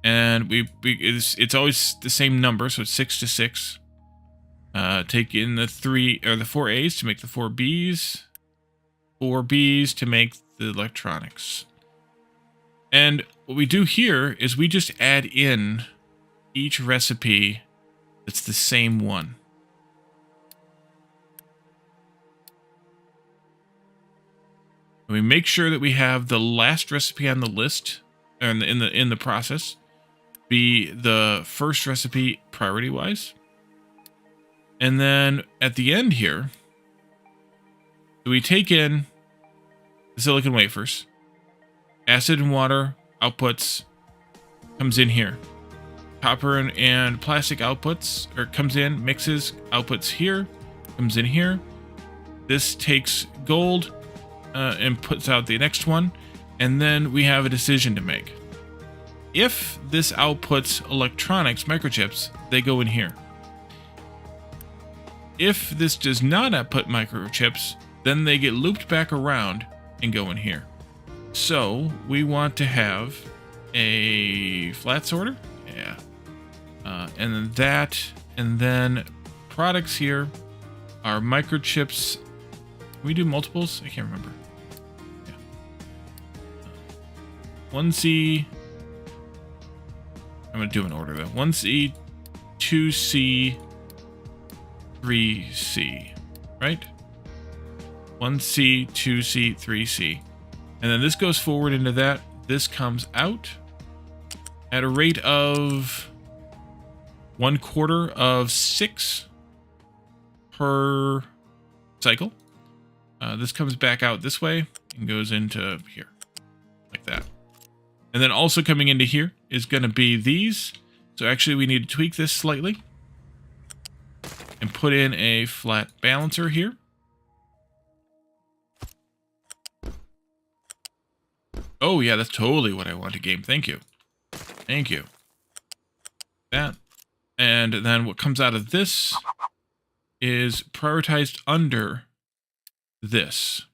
And it's always the same number, so it's 6 to 6. Take in the 4 A's to make the 4 B's, 4 B's to make the electronics. And what we do here is we just add in each recipe that's the same one. And we make sure that we have the last recipe on the list, or in the process, be the first recipe priority-wise. And then at the end here, we take in the silicon wafers, acid and water outputs comes in here. Copper and plastic outputs, or comes in, mixes, outputs here, comes in here. This takes gold and puts out the next one. And then we have a decision to make. If this outputs electronics, microchips, they go in here. If this does not output microchips, then they get looped back around and go in here. So we want to have a flat sorter. Yeah. And then that, and then products here are microchips. Can we do multiples? I can't remember. Yeah. 1C. I'm going to do an order though. 1C, 2C, 3C, right? 1C, 2C, 3C. And then this goes forward into that. This comes out at a rate of 1/4 of 6 per cycle. This comes back out this way and goes into here, like that. And then also coming into here is going to be these. So actually we need to tweak this slightly and put in a flat balancer here. Oh yeah, that's totally what I want to game. Thank you. Thank you. That. And then what comes out of this is prioritized under this,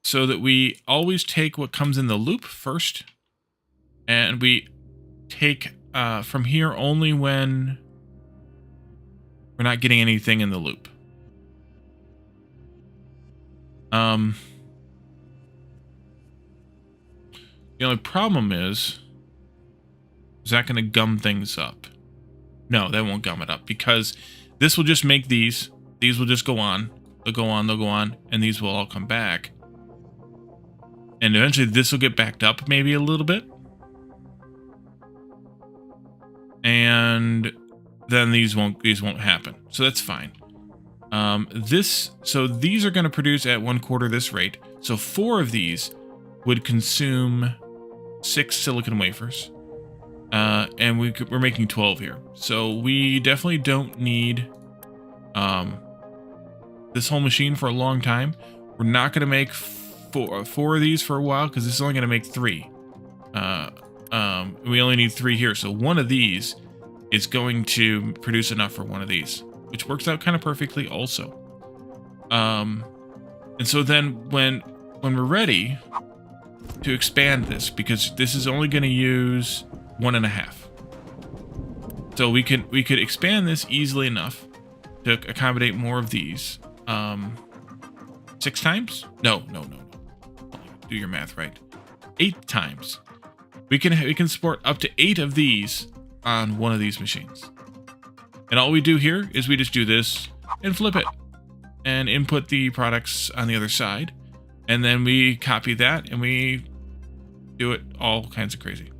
so that we always take what comes in the loop first, and we take from here only when we're not getting anything in the loop. The only problem is that going to gum things up? No, that won't gum it up, because this will just make these. These will just go on. They'll go on, they'll go on, and these will all come back. And eventually this will get backed up maybe a little bit. And then these won't happen. So that's fine. So these are going to produce at 1/4 this rate. So 4 of these would consume 6 silicon wafers. And we're making 12 here. So we definitely don't need this whole machine for a long time. We're not going to make four of these for a while, because this is only going to make 3. We only need 3 here. So one of these is going to produce enough for one of these, which works out kind of perfectly also. And so then when we're ready to expand this, because this is only going to use 1.5. So we could expand this easily enough to accommodate more of these. 6 times? No. Do your math right. 8 times. We can support up to 8 of these on one of these machines. And all we do here is we just do this and flip it and input the products on the other side. And then we copy that and we do it all kinds of crazy.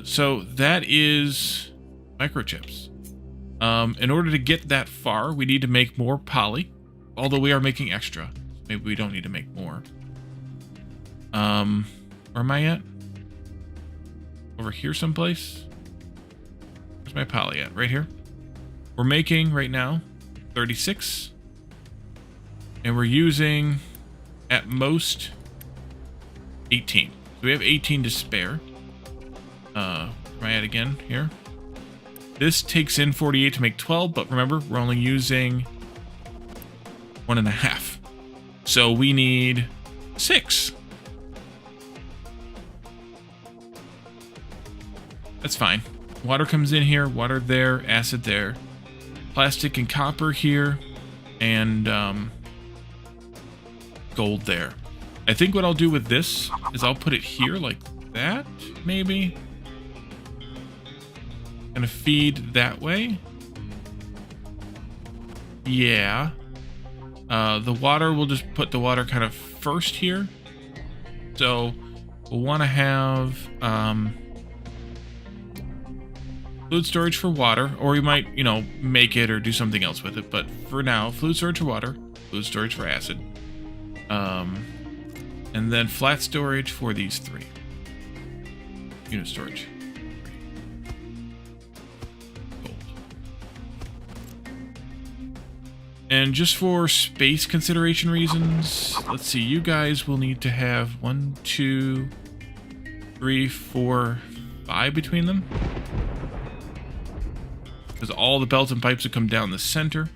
So that is microchips. In order to get that far, we need to make more poly, although we are making extra. Maybe we don't need to make more. Where am I at? Over here someplace? Where's my poly at? Right here? We're making, right now, 36. And we're using, at most, 18. So we have 18 to spare. Where am I at again? Here. This takes in 48 to make 12, but remember, we're only using 1.5. So we need 6. That's fine. Water comes in here, water there, acid there, plastic and copper here, and gold there. I think what I'll do with this is I'll put it here like that, maybe. Gonna feed that way. Yeah. The water, we'll just put the water kind of first here. So we'll want to have fluid storage for water, or you might, make it or do something else with it. But for now, fluid storage for water, fluid storage for acid, and then flat storage for these 3. Unit storage. And just for space consideration reasons, let's see, you guys will need to have 1, 2, 3, 4, 5 between them. Because all the belts and pipes will come down the center.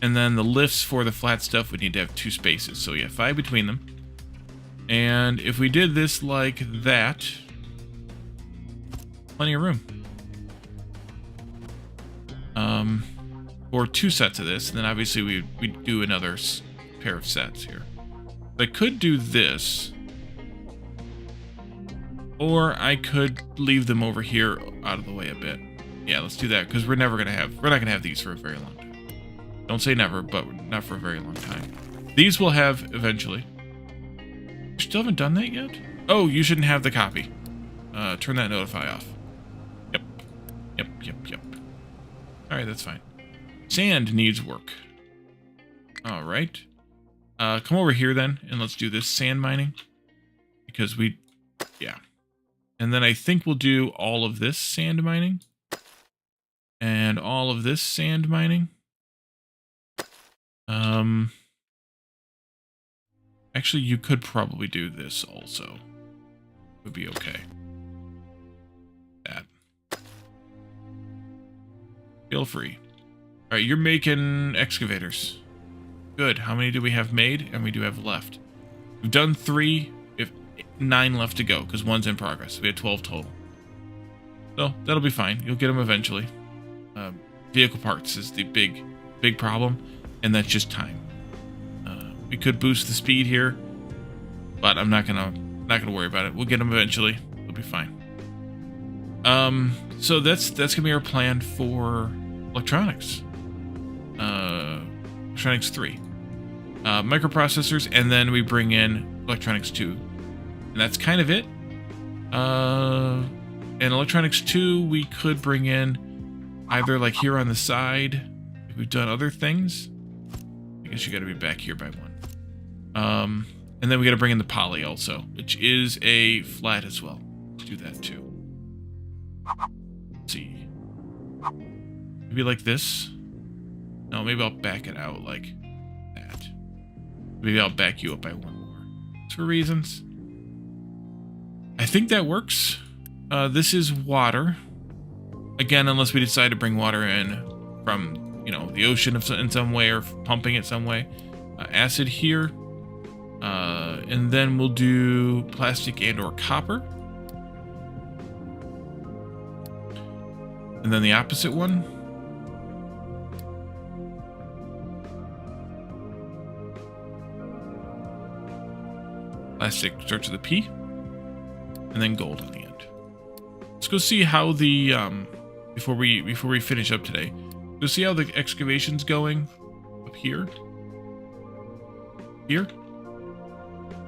And then the lifts for the flat stuff would need to have 2 spaces. So yeah, 5 between them. And if we did this like that, plenty of room. Or 2 sets of this, and then obviously we'd do another pair of sets here. I could do this, or I could leave them over here out of the way a bit. Yeah, let's do that, because we're not gonna have these for a very long time. Don't say never, but not for a very long time. These we'll have eventually. You still haven't done that yet? Oh, you shouldn't have the copy. Turn that notify off. Yep. Alright, that's fine. Sand needs work. Alright. Come over here then, and let's do this sand mining. Because yeah. And then I think we'll do all of this sand mining. And all of this sand mining. Actually, you could probably do this also. Would be okay. That. Feel free. All right, you're making excavators. Good. How many do we have made? And we do have left. We've done 3. We have 9 left to go because 1's in progress. We had 12 total. So that'll be fine. You'll get them eventually. Vehicle parts is the big problem, and that's just time. We could boost the speed here, but I'm not gonna worry about it. We'll get them eventually. It'll be fine. So that's gonna be our plan for electronics. Electronics 3. Microprocessors, and then we bring in electronics 2. And that's kind of it. And electronics 2, we could bring in either like here on the side, if we've done other things. I guess you gotta be back here by 1. And then we gotta bring in the poly also, which is a flat as well. Let's do that too. Let's see. Maybe like this. No, maybe I'll back it out like that. Maybe I'll back you up by 1 more. It's for reasons. I think that works. This is water. Again, unless we decide to bring water in from, you know, the ocean in some way or pumping it some way. Acid here. And then we'll do plastic and or copper. And then the opposite one. Plastic starts with a P. And then gold on the end. Let's go see how the before we finish up today. Go see how the excavation's going up here. Here.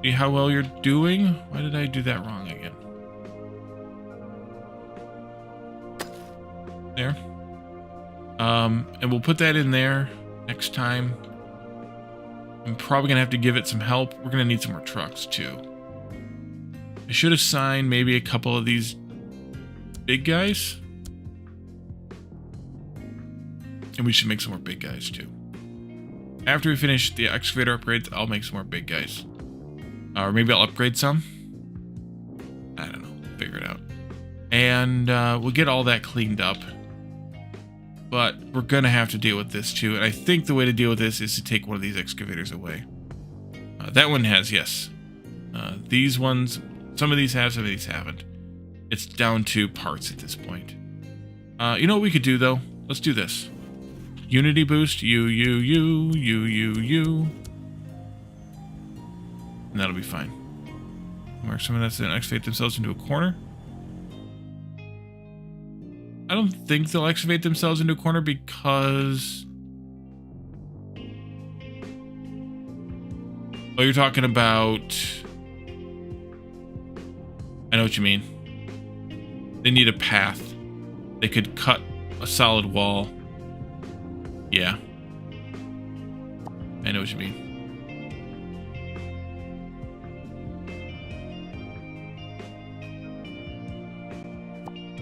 See how well you're doing. Why did I do that wrong again? There. And we'll put that in there next time. I'm probably gonna have to give it some help. We're gonna need some more trucks too. I should assign maybe a couple of these big guys. And we should make some more big guys too. After we finish the excavator upgrades, I'll make some more big guys. Or maybe I'll upgrade some. I don't know. Figure it out. And we'll get all that cleaned up. But we're going to have to deal with this too. And I think the way to deal with this is to take one of these excavators away. That one has, yes. These ones, some of these have, some of these haven't. It's down to parts at this point. You know what we could do though? Let's do this. Unity boost, you. And that'll be fine. Mark some of that's going to excavate themselves into a corner. I don't think they'll excavate themselves into a corner because... Oh, you're talking about... I know what you mean. They need a path. They could cut a solid wall. Yeah. I know what you mean.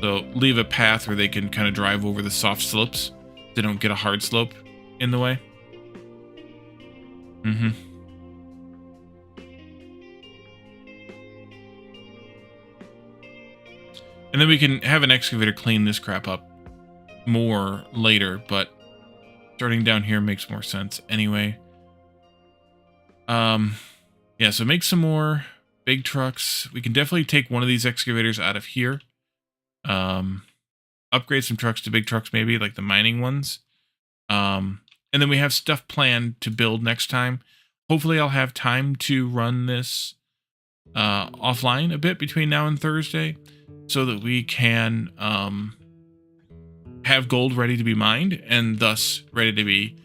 So leave a path where they can kind of drive over the soft slopes. They don't get a hard slope in the way. Mm-hmm. And then we can have an excavator clean this crap up more later, but starting down here makes more sense anyway. Yeah, so make some more big trucks. We can definitely take one of these excavators out of here. Upgrade some trucks to big trucks, maybe like the mining ones. And then we have stuff planned to build next time. Hopefully I'll have time to run this offline a bit between now and Thursday so that we can have gold ready to be mined and thus ready to be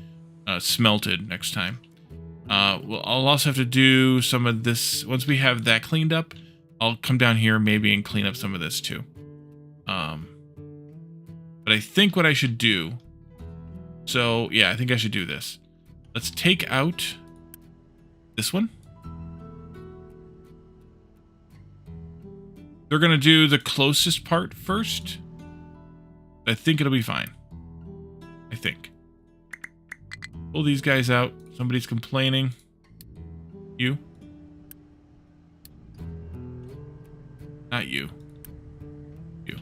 smelted next time. Well, I'll also have to do some of this. Once we have that cleaned up, I'll come down here maybe and clean up some of this too. But I think what I should do... So, yeah, I think I should do this. Let's take out this one. They're going to do the closest part first. I think it'll be fine. I think. Pull these guys out. Somebody's complaining. You. Not you. You.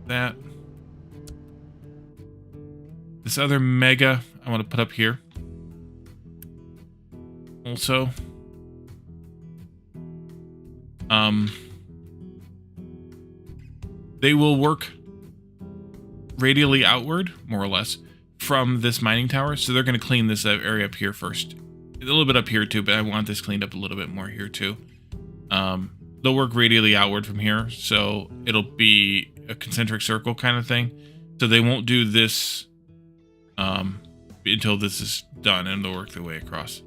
That. This other mega I want to put up here. Also, they will work radially outward, more or less, from this mining tower. So they're going to clean this area up here first. A little bit up here too, but I want this cleaned up a little bit more here too. They'll work radially outward from here, so it'll be a concentric circle kind of thing. So they won't do this until this is done, and they'll work their way across.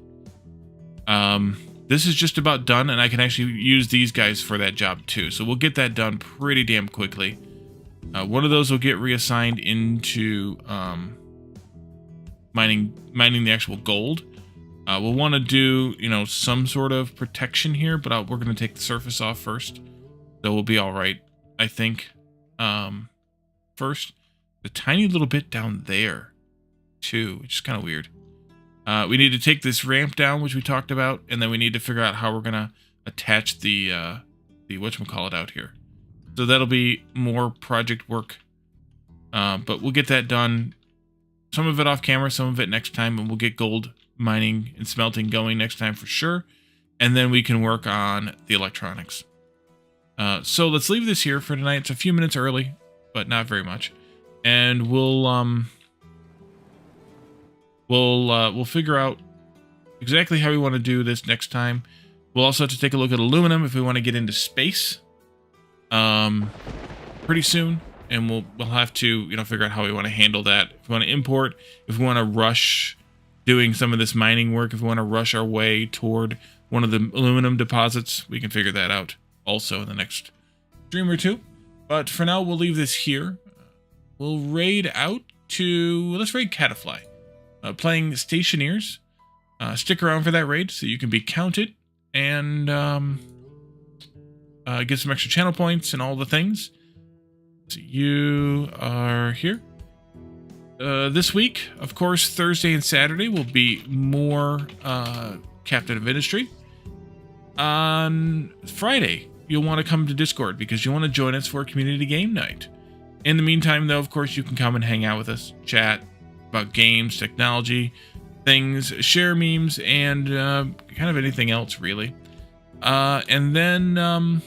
This is just about done, and I can actually use these guys for that job too. So we'll get that done pretty damn quickly. One of those will get reassigned into mining the actual gold. We'll want to do, some sort of protection here, but we're going to take the surface off first. So we'll be all right, I think. First, the tiny little bit down there, too, which is kind of weird. We need to take this ramp down, which we talked about, and then we need to figure out how we're going to attach the whatchamacallit out here. So that'll be more project work, but we'll get that done. Some of it off camera, some of it next time, and we'll get gold mining and smelting going next time for sure, and then we can work on the electronics. So let's leave this here for tonight. It's a few minutes early, but not very much, and we'll figure out exactly how we want to do this next time. We'll also have to take a look at aluminum if we want to get into space pretty soon, and we'll have to figure out how we want to handle that. If we want to import, if we want to rush doing some of this mining work, if we want to rush our way toward one of the aluminum deposits, we can figure that out also in the next stream or two. But for now, we'll leave this here. We'll raid out to, let's raid Catafly. Playing Stationeers. Stick around for that raid so you can be counted and get some extra channel points and all the things. So you are here. This week, of course, Thursday and Saturday will be more Captain of Industry. On Friday, you'll want to come to Discord because you want to join us for community game night. In the meantime, though, of course, you can come and hang out with us, chat about games, technology, things, share memes, and kind of anything else, really. And then,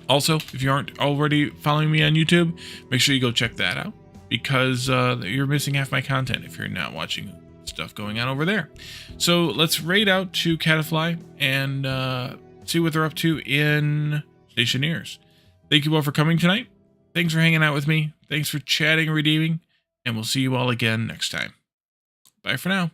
also, if you aren't already following me on YouTube, make sure you go check that out, because you're missing half my content if you're not watching stuff going on over there. So let's raid out to Catafly and see what they're up to in Stationeers. Thank you all for coming tonight. Thanks for hanging out with me. Thanks for chatting and redeeming. And we'll see you all again next time. Bye for now.